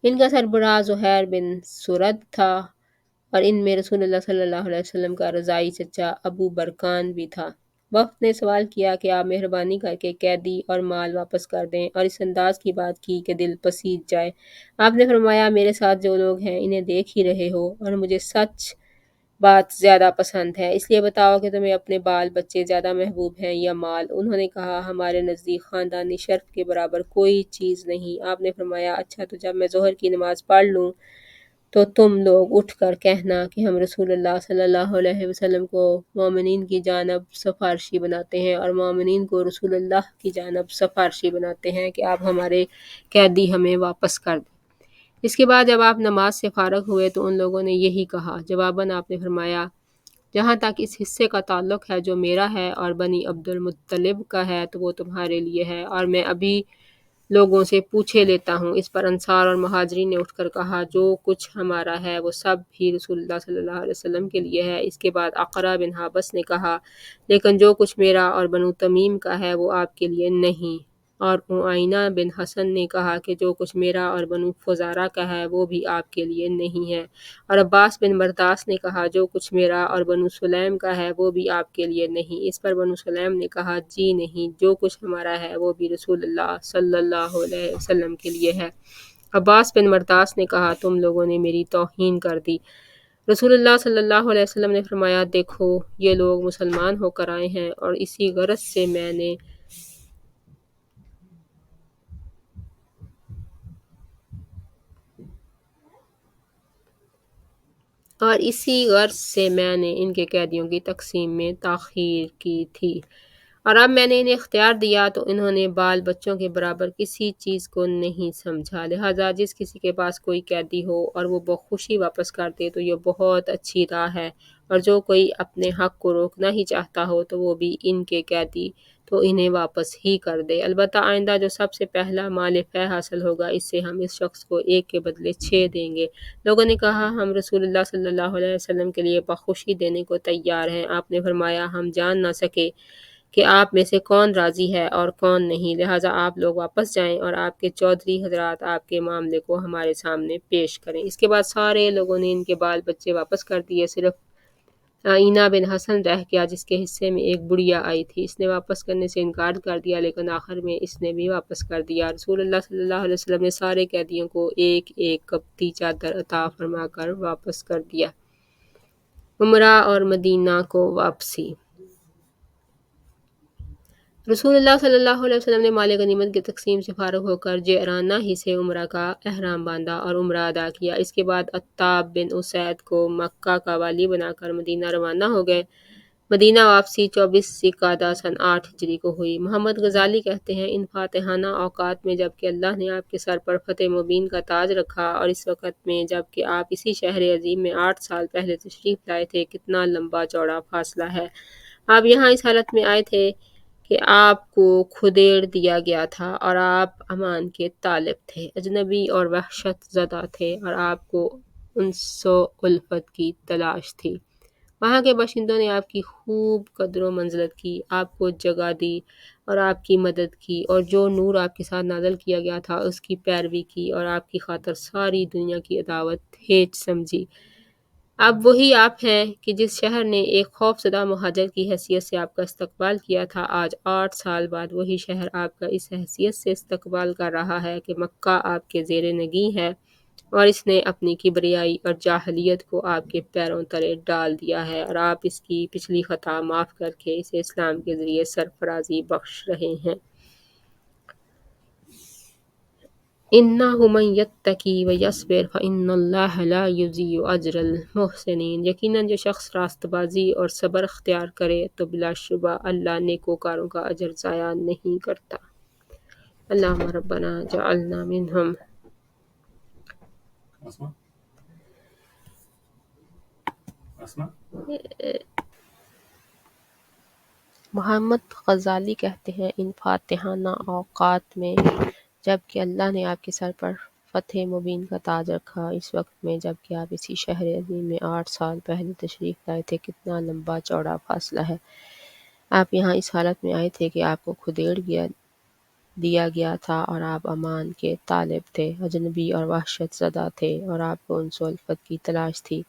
ان کا سربراہ زہیر بن سرد تھا اور ان میں رسول اللہ صلی اللہ علیہ وسلم کا رضاعی چچا ابو برکان بھی تھا۔ وفد نے سوال کیا کہ آپ مہربانی کر کے قیدی اور مال واپس کر دیں اور اس انداز کی بات کی کہ دل پسیج جائے۔ آپ نے فرمایا میرے ساتھ جو لوگ ہیں انہیں دیکھ ہی رہے ہو اور مجھے سچ بات زیادہ پسند ہے، اس لیے بتاؤ کہ تمہیں اپنے بال بچے زیادہ محبوب ہیں یا مال؟ انہوں نے کہا ہمارے نزدیک خاندانی شرف کے برابر کوئی چیز نہیں۔ آپ نے فرمایا اچھا تو جب میں ظہر کی نماز پڑھ لوں تو تم لوگ اٹھ کر کہنا کہ ہم رسول اللہ صلی اللہ علیہ وسلم کو مومنین کی جانب سفارشی بناتے ہیں اور مومنین کو رسول اللہ کی جانب سفارشی بناتے ہیں کہ آپ ہمارے قیدی ہمیں واپس کر دیں۔ اس کے بعد جب آپ نماز سے فارغ ہوئے تو ان لوگوں نے یہی کہا۔ جواباً آپ نے فرمایا جہاں تک اس حصے کا تعلق ہے جو میرا ہے اور بنی عبد المطلب کا ہے تو وہ تمہارے لیے ہے، اور میں ابھی لوگوں سے پوچھے لیتا ہوں۔ اس پر انصار اور مہاجرین نے اٹھ کر کہا، جو کچھ ہمارا ہے وہ سب بھی رسول اللہ صلی اللہ علیہ وسلم کے لیے ہے۔ اس کے بعد اقرا بن حابس نے کہا، لیکن جو کچھ میرا اور بنو تمیم کا ہے وہ آپ کے لیے نہیں۔ اور اعینہ بن حسن نے کہا کہ جو کچھ میرا اور بنو فزارہ کا ہے وہ بھی آپ کے لیے نہیں ہے۔ اور عباس بن مرداس نے کہا، جو کچھ میرا اور بنو سلیم کا ہے وہ بھی آپ کے لیے نہیں۔ اس پر بنو سلیم نے کہا، جی نہیں، جو کچھ ہمارا ہے وہ بھی رسول اللہ صلی اللہ علیہ وسلم کے لیے ہے۔ عباس بن مرداس نے کہا، تم لوگوں نے میری توہین کر دی۔ رسول اللہ صلی اللہ علیہ وسلم نے فرمایا، دیکھو یہ لوگ مسلمان ہو کر آئے ہیں اور اسی غرض سے میں نے ان کے قیدیوں کی تقسیم میں تاخیر کی تھی، اور اب میں نے انہیں اختیار دیا تو انہوں نے بال بچوں کے برابر کسی چیز کو نہیں سمجھا، لہٰذا جس کسی کے پاس کوئی قیدی ہو اور وہ بخوشی واپس کر دے تو یہ بہت اچھی راہ ہے، اور جو کوئی اپنے حق کو روکنا ہی چاہتا ہو تو وہ بھی ان کے قیدی تو انہیں واپس ہی کر دے۔ البتہ آئندہ جو سب سے پہلا مال فہ حاصل ہوگا اس سے ہم اس شخص کو 1 کے بدلے 6 دیں گے۔ لوگوں نے کہا، ہم رسول اللہ صلی اللہ علیہ وسلم کے لیے بخوشی دینے کو تیار ہیں۔ آپ نے فرمایا، ہم جان نہ سکے کہ آپ میں سے کون راضی ہے اور کون نہیں، لہٰذا آپ لوگ واپس جائیں اور آپ کے چودھری حضرات آپ کے معاملے کو ہمارے سامنے پیش کریں۔ اس کے بعد سارے لوگوں نے ان کے بال بچے واپس کر دیے، صرف آئینہ بن حسن رہ گیا جس کے حصے میں ایک بڑھیا آئی تھی۔ اس نے واپس کرنے سے انکار کر دیا، لیکن آخر میں اس نے بھی واپس کر دیا۔ رسول اللہ صلی اللہ علیہ وسلم نے سارے قیدیوں کو 1 قبطی چادر عطا فرما کر واپس کر دیا۔ عمرہ اور مدینہ کو واپسی۔ رسول اللہ صلی اللہ علیہ وسلم نے مال غنیمت کی تقسیم سے فارغ ہو کر جعرانہ ہی سے عمرہ کا احرام باندھا اور عمرہ ادا کیا۔ اس کے بعد عتاب بن اسید کو مکہ کا والی بنا کر مدینہ روانہ ہو گئے۔ مدینہ واپسی 24 ذوالقعدہ سن 8 ہجری کو ہوئی۔ محمد غزالی کہتے ہیں، ان فاتحانہ اوقات میں جب کہ اللہ نے آپ کے سر پر فتح مبین کا تاج رکھا، اور اس وقت میں جب کہ آپ اسی شہر عظیم میں 8 سال پہلے تشریف لائے تھے، کتنا لمبا چوڑا فاصلہ ہے۔ آپ یہاں اس حالت میں آئے تھے کہ آپ کو کھدیڑ دیا گیا تھا اور آپ امان کے طالب تھے، اجنبی اور وحشت زدہ تھے، اور آپ کو انس و الفت کی تلاش تھی۔ وہاں کے باشندوں نے آپ کی خوب قدر و منزلت کی، آپ کو جگہ دی اور آپ کی مدد کی، اور جو نور آپ کے ساتھ نازل کیا گیا تھا اس کی پیروی کی، اور آپ کی خاطر ساری دنیا کی عداوت ہیچ سمجھی۔ اب وہی آپ ہیں کہ جس شہر نے ایک خوف زدہ مہاجر کی حیثیت سے آپ کا استقبال کیا تھا، آج 8 سال بعد وہی شہر آپ کا اس حیثیت سے استقبال کر رہا ہے کہ مکہ آپ کے زیر نگیں ہے، اور اس نے اپنی کبریائی اور جاہلیت کو آپ کے پیروں تلے ڈال دیا ہے، اور آپ اس کی پچھلی خطا معاف کر کے اسے اسلام کے ذریعے سرفرازی بخش رہے ہیں۔ إِنَّهُ مَن يَتَّقِ وَيَصْبِرْ فَإِنَّ اللَّهَ لَا يُضِيعُ أَجْرَ الْمُحْسِنِينَ۔ یقیناً جو شخص راست بازی اور صبر اختیار کرے تو بلا شبہ اللہ نیکوکاروں کا اجر ضائع نہیں کرتا۔ اللہم ربنا جعلنا منہم۔ محمد غزالی کہتے ہیں، ان فاتحانہ اوقات میں جب کہ اللہ نے آپ کے سر پر فتح مبین کا تاج رکھا، اس وقت میں جب کہ آپ اسی شہر عظیم میں 8 سال پہلے تشریف لائے تھے، کتنا لمبا چوڑا فاصلہ ہے۔ آپ یہاں اس حالت میں آئے تھے کہ آپ کو کھدیڑ دیا گیا تھا اور آپ امان کے طالب تھے، اجنبی اور وحشت زدہ تھے، اور آپ کو انس و الفت کی تلاش تھی۔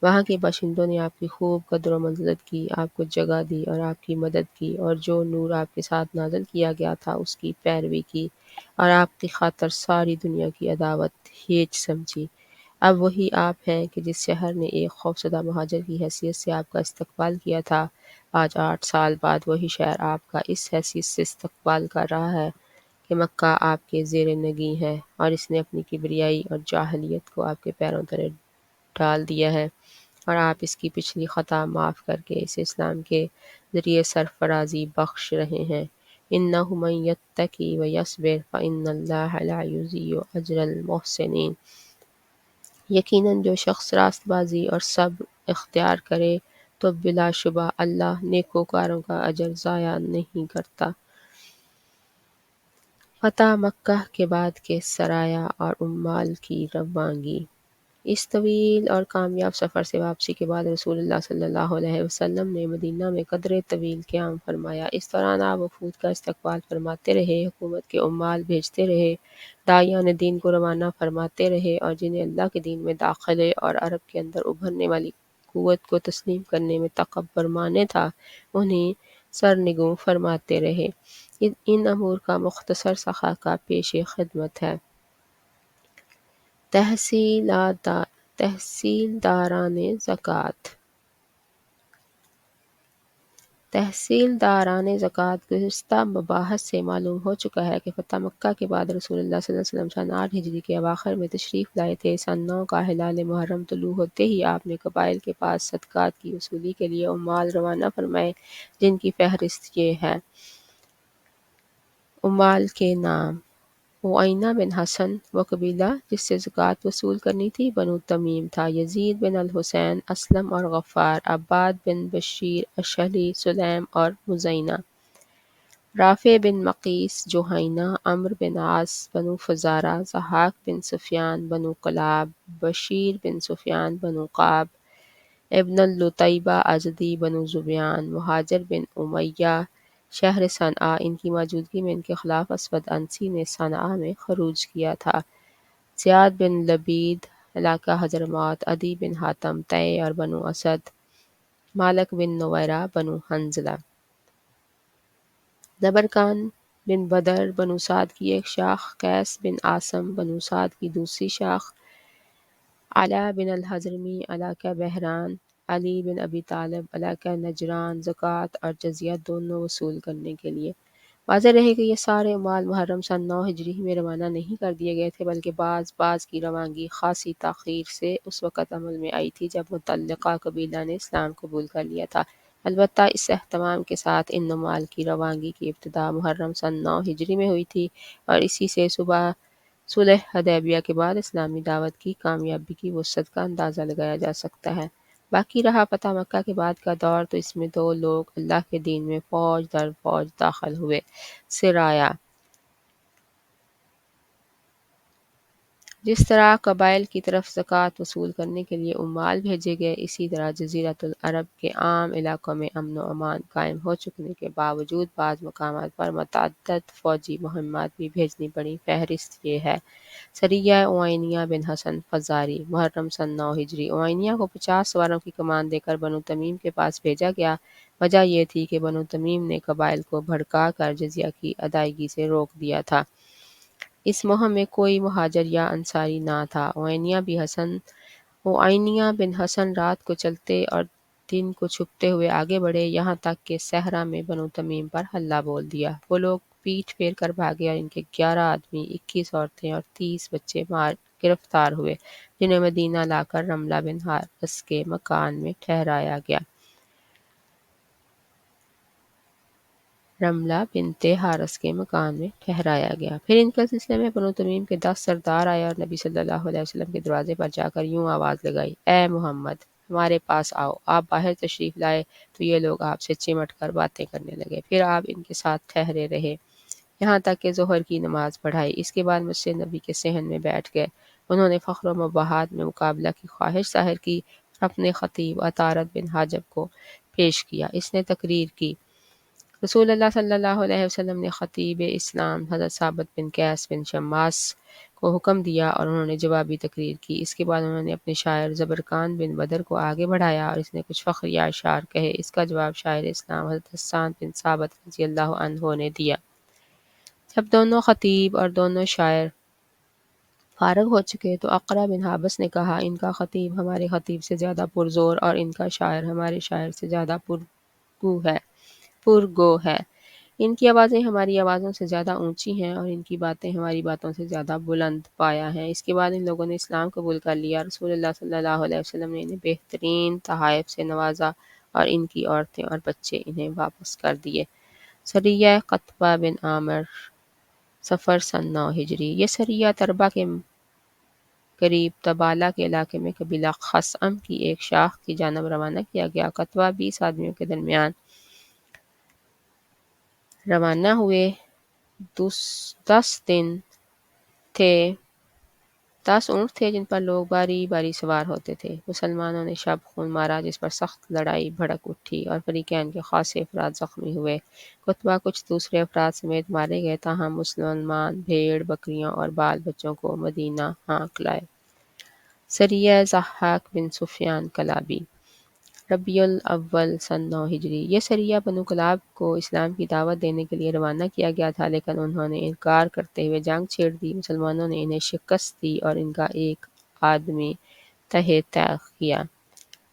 وہاں کے باشندوں نے آپ کی خوب قدر و منزلت کی، آپ کو جگہ دی اور آپ کی مدد کی، اور جو نور آپ کے ساتھ نازل کیا گیا تھا اس کی پیروی کی، اور آپ کی خاطر ساری دنیا کی عداوت ہیچ سمجھی۔ اب وہی آپ ہیں کہ جس شہر نے ایک خوفزدہ مہاجر کی حیثیت سے آپ کا استقبال کیا تھا، آج 8 سال بعد وہی شہر آپ کا اس حیثیت سے استقبال کر رہا ہے کہ مکہ آپ کے زیر نگیں ہے، اور اس نے اپنی کبریائی اور جاہلیت کو آپ کے پیروں تلے ڈال دیا ہے، اور آپ اس کی پچھلی خطا معاف کر کے اسے اسلام کے ذریعے سرفرازی بخش رہے ہیں۔ إِنَّهُ مَن يَتَّقِ وَيَصْبِرْ فَإِنَّ اللَّهَ لَا يُضِيعُ أَجْرَ الْمُحْسِنِينَ۔ یقیناً جو شخص راست بازی اور صبر اختیار کرے تو بلا شبہ اللہ نیکوکاروں کا اجر ضائع نہیں کرتا۔ فتح مکہ کے بعد کے سرایا اور عمال کی روانگی۔ اس طویل اور کامیاب سفر سے واپسی کے بعد رسول اللہ صلی اللہ علیہ وسلم نے مدینہ میں قدرے طویل قیام فرمایا۔ اس دوران آپ وفود کا استقبال فرماتے رہے، حکومت کے عمال بھیجتے رہے، داعیان دین کو روانہ فرماتے رہے اور جنہیں اللہ کے دین میں داخلے اور عرب کے اندر ابھرنے والی قوت کو تسلیم کرنے میں تکبر مانے تھا، انہیں سرنگوں فرماتے رہے۔ ان امور کا مختصر سا خاکہ پیش خدمت ہے۔ تحصیلداران زکوٰۃ۔ تحصیلداران زکوٰۃ گزشتہ مباحث سے معلوم ہو چکا ہے کہ فتح مکہ کے بعد رسول اللہ صلی اللہ علیہ وسلم سن 8 ہجری کے اواخر میں تشریف لائے تھے۔ سن 9 کا ہلال محرم طلوع ہوتے ہی آپ نے قبائل کے پاس صدقات کی وصولی کے لیے عمال روانہ فرمائے، جن کی فہرست یہ ہے۔ عمال کے نام: عیینہ بن حصن، وہ قبیلہ جس سے زکوٰۃ وصول کرنی تھی بنو تمیم تھا۔ یزید بن الحسین، اسلم اور غفار، عباد بن بشیر، اشہلی، سلیم اور مزینہ۔ رافع بن مقیس، جوہینہ، عمرو بن عاص، بنو فزارہ، ضحاک بن سفیان، بنو کلاب، بشیر بن سفیان، بنو قعب، ابن اللتیبہ، ازدی، بنو ذبیان، مہاجر بن امیہ، شہر صنعا۔ ان کی موجودگی میں ان کے خلاف اسود عنسی نے صنعا میں خروج کیا تھا۔ زیاد بن لبید، علاقہ حضرموت، عدی بن حاتم، طے اور بنو اسد، مالک بن نویرہ، بنو حنظلہ۔ زبرقان بن بدر، بنو سعد کی ایک شاخ، قیس بن عاصم، بنو سعد کی دوسری شاخ، علا بن الحضرمی، علاقہ بحران، علی بن ابی طالب، علاقہ نجران، زکوٰۃ اور جزیہ دونوں وصول کرنے کے لیے۔ واضح رہے کہ یہ سارے عمال محرم سن 9 ہجری میں روانہ نہیں کر دیے گئے تھے، بلکہ بعض کی روانگی خاصی تاخیر سے اس وقت عمل میں آئی تھی جب متعلقہ قبیلہ نے اسلام قبول کر لیا تھا۔ البتہ اس اہتمام کے ساتھ ان عمال کی روانگی کی ابتدا محرم سن 9 ہجری میں ہوئی تھی اور اسی سے صلح حدیبیہ کے بعد اسلامی دعوت کی کامیابی کی وسعت کا اندازہ لگایا جا سکتا ہے۔ باقی رہا فتح مکہ کے بعد کا دور، تو اس میں 2 لوگ اللہ کے دین میں فوج در فوج داخل ہوئے۔ سرایا: جس طرح قبائل کی طرف زکوٰۃ وصول کرنے کے لیے عمال بھیجے گئے، اسی طرح جزیرۃ العرب کے عام علاقوں میں امن و امان قائم ہو چکنے کے باوجود بعض مقامات پر متعدد فوجی مہمات بھی بھیجنی پڑیں۔ فہرست یہ ہے: سریہ عیینہ بن حصن فزاری، محرم سن 9 ہجری۔ عیینہ کو 50 سواروں کی کمان دے کر بنو تمیم کے پاس بھیجا گیا۔ وجہ یہ تھی کہ بنو تمیم نے قبائل کو بھڑکا کر جزیہ کی ادائیگی سے روک دیا تھا۔ اس مہم میں کوئی مہاجر یا انصاری نہ تھا۔ عیینہ بن حصن رات کو چلتے اور دن کو چھپتے ہوئے آگے بڑھے، یہاں تک کہ صحرا میں بنو تمیم پر حلہ بول دیا۔ وہ لوگ پیٹھ پھیر کر بھاگے اور ان کے 11 آدمی، 21 عورتیں اور 30 بچے گرفتار ہوئے، جنہیں مدینہ لا کر رملہ بن حارث کے مکان میں ٹھہرایا گیا۔ رملہ بنت حارث کے مکان میں ٹھہرایا گیا۔ پھر ان کے سلسلے میں بنو تمیم کے 10 سردار آئے اور نبی صلی اللہ علیہ وسلم کے دروازے پر جا کر یوں آواز لگائی: اے محمد، ہمارے پاس آؤ۔ آپ باہر تشریف لائے تو یہ لوگ آپ سے چمٹ کر باتیں کرنے لگے۔ پھر آپ ان کے ساتھ ٹھہرے رہے یہاں تک کہ ظہر کی نماز پڑھائی۔ اس کے بعد مسجد نبی کے صحن میں بیٹھ گئے۔ انہوں نے فخر و مباحات میں مقابلہ کی خواہش ظاہر کی اور اپنے خطیب عطارد بن حاجب کو پیش کیا۔ اس نے تقریر کی: رسول اللہ صلی اللہ علیہ وسلم نے خطیب اسلام حضرت ثابت بن قیس بن شماس کو حکم دیا اور انہوں نے جوابی تقریر کی۔ اس کے بعد انہوں نے اپنے شاعر زبرقان بن بدر کو آگے بڑھایا اور اس نے کچھ فخریہ اشعار کہے۔ اس کا جواب شاعر اسلام حضرت حسان بن ثابت رضی اللہ عنہ نے دیا۔ جب دونوں خطیب اور دونوں شاعر فارغ ہو چکے تو اقرا بن حابس نے کہا: ان کا خطیب ہمارے خطیب سے زیادہ پرزور اور ان کا شاعر ہمارے شاعر سے زیادہ پرگو ہے۔ ان کی آوازیں ہماری آوازوں سے زیادہ اونچی ہیں اور ان کی باتیں ہماری باتوں سے زیادہ بلند پایا ہیں۔ اس کے بعد ان لوگوں نے اسلام قبول کر لیا۔ رسول اللہ صلی اللہ علیہ وسلم نے انہیں بہترین تحائف سے نوازا اور ان کی عورتیں اور بچے انہیں واپس کر دیے۔ سریہ قطبہ بن عامر، صفر سن 9 ہجری۔ یہ سریہ تربہ کے قریب تبالہ کے علاقے میں قبیلہ خثعم کی ایک شاخ کی جانب روانہ کیا گیا۔ قطبہ 20 آدمیوں کے درمیان روانہ ہوئے۔ 10 تھے 10 اونٹ تھے جن پر لوگ باری باری سوار ہوتے تھے۔ مسلمانوں نے شب خون مارا جس پر سخت لڑائی بھڑک اٹھی اور فریقین کے خاصے افراد زخمی ہوئے۔ قطبہ کچھ دوسرے افراد سمیت مارے گئے، تاہم مسلمان بھیڑ بکریوں اور بال بچوں کو مدینہ ہانک لائے۔ سریہ ضحاک بن سفیان کلابی، ربیع الاول سن 9 ہجری۔ یہ سریہ بنو کلاب کو اسلام کی دعوت دینے کے لیے روانہ کیا گیا تھا، لیکن انہوں نے انکار کرتے ہوئے جنگ چھیڑ دی۔ مسلمانوں نے انہیں شکست دی اور ان کا ایک آدمی تہہ طیغ کیا۔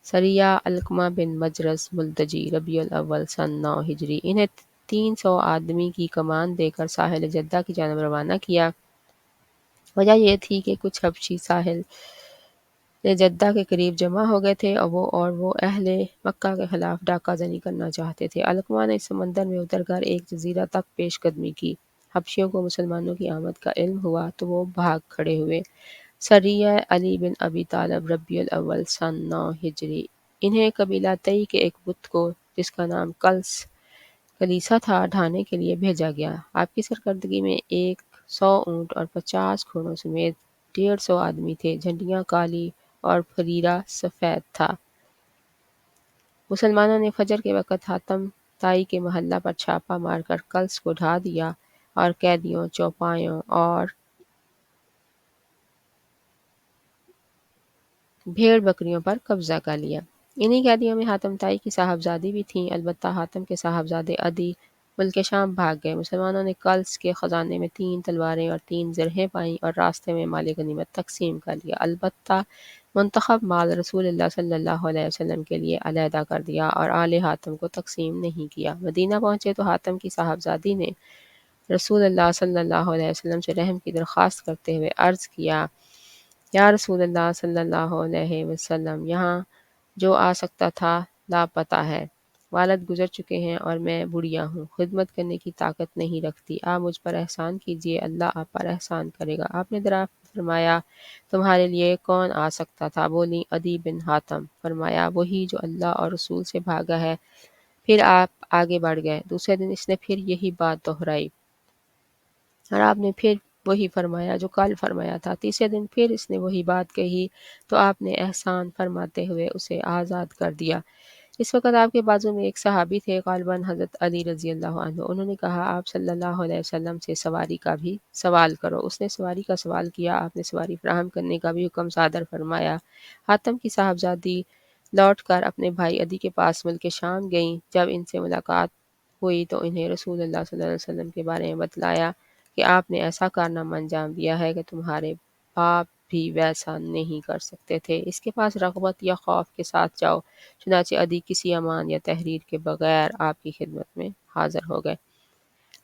سریہ علقمہ بن مجرز ملتجی، ربیع الاول سن 9 ہجری۔ انہیں 300 آدمی کی کمان دے کر ساحل جدہ کی جانب روانہ کیا۔ وجہ یہ تھی کہ کچھ حبشی ساحل جدہ کے قریب جمع ہو گئے تھے اور وہ اہل مکہ کے خلاف ڈاکہ زنی کرنا چاہتے تھے۔ علقمہ نے سمندر میں اتر کر ایک جزیرہ تک پیش قدمی کی۔ حبشیوں کو مسلمانوں کی آمد کا علم ہوا تو وہ بھاگ کھڑے ہوئے۔ سریہ علی بن ابی طالب، ربیع الاول سن 9 ہجری۔ انہیں قبیلہ تئی کے ایک بت کو جس کا نام کلیسا تھا ڈھانے کے لیے بھیجا گیا۔ آپ کی سرکردگی میں 100 اونٹ اور 50 گھوڑوں سمیت 150 آدمی تھے۔ جھنڈیاں کالی اور پھریرہ سفید تھا۔ مسلمانوں نے فجر کے وقت حاتم طائی کے محلہ پر چھاپا مار کر کلس کو ڈھا دیا اور قیدیوں، چوپایوں اور بھیڑ بکریوں پر قبضہ کر لیا۔ انہی قیدیوں میں حاتم طائی کی صاحبزادی بھی تھیں، البتہ حاتم کے صاحبزادے عدی ملک شام بھاگ گئے۔ مسلمانوں نے کلس کے خزانے میں 3 تلواریں اور 3 زرہیں پائیں اور راستے میں مال غنیمت تقسیم کر لیا، البتہ منتخب مال رسول اللہ صلی اللہ علیہ وسلم کے لیے علیحدہ کر دیا اور آل حاتم کو تقسیم نہیں کیا۔ مدینہ پہنچے تو حاتم کی صاحبزادی نے رسول اللہ صلی اللہ علیہ وسلم سے رحم کی درخواست کرتے ہوئے عرض کیا، یا رسول اللہ صلی اللہ علیہ وسلم، یہاں جو آ سکتا تھا لاپتہ ہے۔ والد گزر چکے ہیں اور میں بڑھیا ہوں، خدمت کرنے کی طاقت نہیں رکھتی۔ آپ مجھ پر احسان کیجئے، اللہ آپ پر احسان کرے گا۔ آپ نے دریافت فرمایا، تمہارے لیے کون آ سکتا تھا؟ بولی، عدی بن حاتم۔ فرمایا، وہی جو اللہ اور رسول سے بھاگا ہے۔ پھر آپ آگے بڑھ گئے۔ دوسرے دن اس نے پھر یہی بات دہرائی اور آپ نے پھر وہی فرمایا جو کل فرمایا تھا۔ تیسرے دن پھر اس نے وہی بات کہی تو آپ نے احسان فرماتے ہوئے اسے آزاد کر دیا۔ اس وقت آپ کے بازو میں ایک صحابی تھے، غالباً حضرت علی رضی اللہ عنہ۔ انہوں نے کہا، آپ صلی اللہ علیہ وسلم سے سواری کا بھی سوال کرو۔ اس نے سواری کا سوال کیا، آپ نے سواری فراہم کرنے کا بھی حکم صادر فرمایا۔ حاتم کی صاحبزادی لوٹ کر اپنے بھائی عدی کے پاس ملک شام گئیں۔ جب ان سے ملاقات ہوئی تو انہیں رسول اللہ صلی اللہ علیہ وسلم کے بارے میں بتلایا کہ آپ نے ایسا کارنامہ انجام دیا ہے کہ تمہارے باپ بھی ویسا نہیں کر سکتے تھے، اس کے پاس رغبت یا خوف کے ساتھ جاؤ۔ چنانچہ عدی کسی امان یا تحریر کے بغیر آپ کی خدمت میں حاضر ہو گئے۔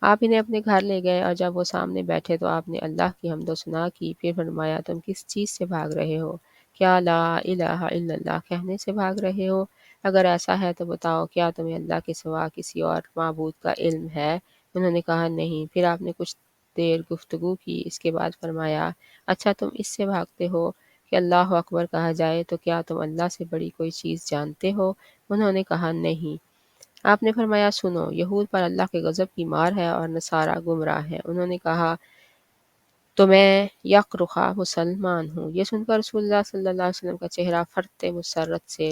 آپ انہیں اپنے گھر لے گئے اور جب وہ سامنے بیٹھے تو آپ نے اللہ کی حمد و ثنا کی، پھر فرمایا، تم کس چیز سے بھاگ رہے ہو؟ کیا لا الہ الا اللہ کہنے سے بھاگ رہے ہو؟ اگر ایسا ہے تو بتاؤ، کیا تمہیں اللہ کے سوا کسی اور معبود کا علم ہے؟ انہوں نے کہا، نہیں۔ پھر آپ نے کچھ دیر گفتگو کی، اس کے بعد فرمایا، اچھا تم اس سے بھاگتے ہو کہ اللہ اکبر کہا جائے تو کیا تم اللہ سے بڑی کوئی چیز جانتے ہو؟ انہوں نے کہا، نہیں۔ آپ نے فرمایا، سنو، یہود پر اللہ کے غضب کی مار ہے اور نصارہ گمراہ ہے۔ انہوں نے کہا، تو میں یک رخا مسلمان ہوں۔ یہ سن کر رسول اللہ صلی اللہ علیہ وسلم کا چہرہ فرط مسرت سے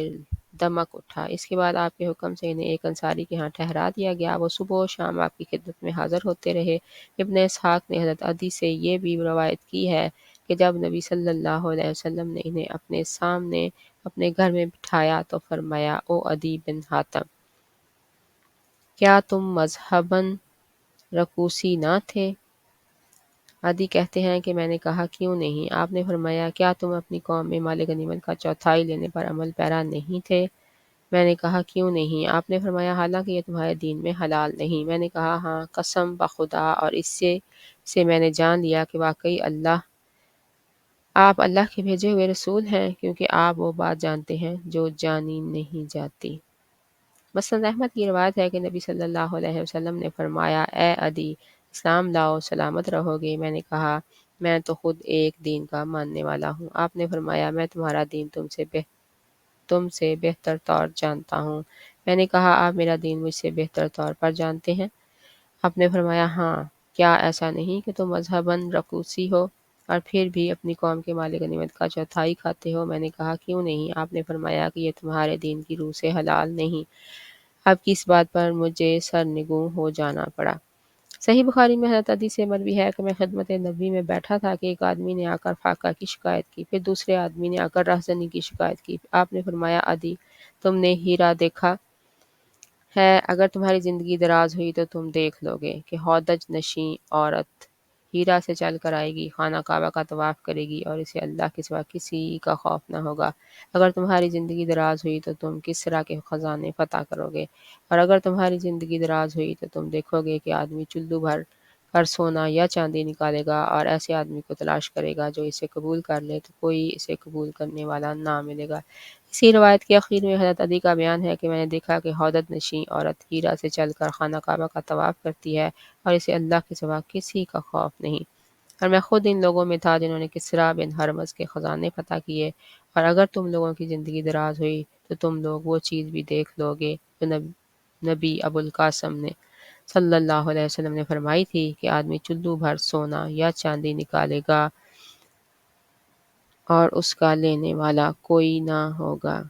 دمک اٹھا۔ اس کے بعد آپ کے حکم سے انہیں ایک انصاری کے ہاں ٹھہرا دیا گیا، وہ صبح و شام آپ کی خدمت میں حاضر ہوتے رہے۔ ابن اسحاق نے حضرت عدی سے یہ بھی روایت کی ہے کہ جب نبی صلی اللہ علیہ وسلم نے انہیں اپنے سامنے اپنے گھر میں بٹھایا تو فرمایا، او عدی بن حاتم، کیا تم مذہباً رکوسی نہ تھے؟ عدی کہتے ہیں کہ میں نے کہا، کیوں نہیں؟ آپ نے فرمایا، کیا تم اپنی قوم میں مال غنیمت کا چوتھائی لینے پر عمل پیرا نہیں تھے؟ میں نے کہا، کیوں نہیں؟ آپ نے فرمایا، حالانکہ یہ تمہارے دین میں حلال نہیں۔ میں نے کہا، ہاں، قسم بخدا، اور اس سے میں نے جان لیا کہ واقعی آپ اللہ کے بھیجے ہوئے رسول ہیں، کیونکہ آپ وہ بات جانتے ہیں جو جانی نہیں جاتی۔ مسند احمد کی روایت ہے کہ نبی صلی اللہ علیہ وسلم نے فرمایا، اے عدی، اسلام لاؤ، سلامت رہو گے۔ میں نے کہا، میں تو خود ایک دین کا ماننے والا ہوں۔ آپ نے فرمایا، میں تمہارا دین تم سے بہتر طور جانتا ہوں۔ میں نے کہا، آپ میرا دین مجھ سے بہتر طور پر جانتے ہیں؟ آپ نے فرمایا، ہاں۔ کیا ایسا نہیں کہ تم مذہباً رقوسی ہو اور پھر بھی اپنی قوم کے مال غنیمت کا چوتھائی کھاتے ہو؟ میں نے کہا کیوں نہیں؟ آپ نے فرمایا کہ یہ تمہارے دین کی روح سے حلال نہیں۔ اب کی اس بات پر مجھے سرنگوں ہو جانا پڑا۔ صحیح بخاری میں حضرت عدی سے مروی ہے کہ میں خدمت نبی میں بیٹھا تھا کہ ایک آدمی نے آ کر فاقہ کی شکایت کی، پھر دوسرے آدمی نے آ کر رہزنی کی شکایت کی۔ آپ نے فرمایا عدی، تم نے ہیرا دیکھا ہے؟ اگر تمہاری زندگی دراز ہوئی تو تم دیکھ لو گے کہ ہودج نشیں عورت ہیرا سے چل کر آئے گی، خانہ کعبہ کا طواف کرے گی اور اسے اللہ کے سوا کسی کا خوف نہ ہوگا۔ اگر تمہاری زندگی دراز ہوئی تو تم کسریٰ کے خزانے فتح کرو گے، اور اگر تمہاری زندگی دراز ہوئی تو تم دیکھو گے کہ آدمی چلو بھر کر سونا یا چاندی نکالے گا اور ایسے آدمی کو تلاش کرے گا جو اسے قبول کر لے تو کوئی اسے قبول کرنے والا نہ ملے گا۔ اسی روایت کے اخیر میں حضرت علی کا بیان ہے کہ میں نے دیکھا کہ ہودج نشیں عورت ہیرا سے چل کر خانہ کعبہ کا طواف کرتی ہے اور اسے اللہ کے سوا کسی کا خوف نہیں، اور میں خود ان لوگوں میں تھا جنہوں نے کسریٰ بن ہرمز کے خزانے فتح کیے، اور اگر تم لوگوں کی زندگی دراز ہوئی تو تم لوگ وہ چیز بھی دیکھ لو گے جو نبی ابو القاسم نے صلی اللہ علیہ وسلم نے فرمائی تھی کہ آدمی چلو بھر سونا یا چاندی نکالے گا اور اس کا لینے والا کوئی نہ ہوگا۔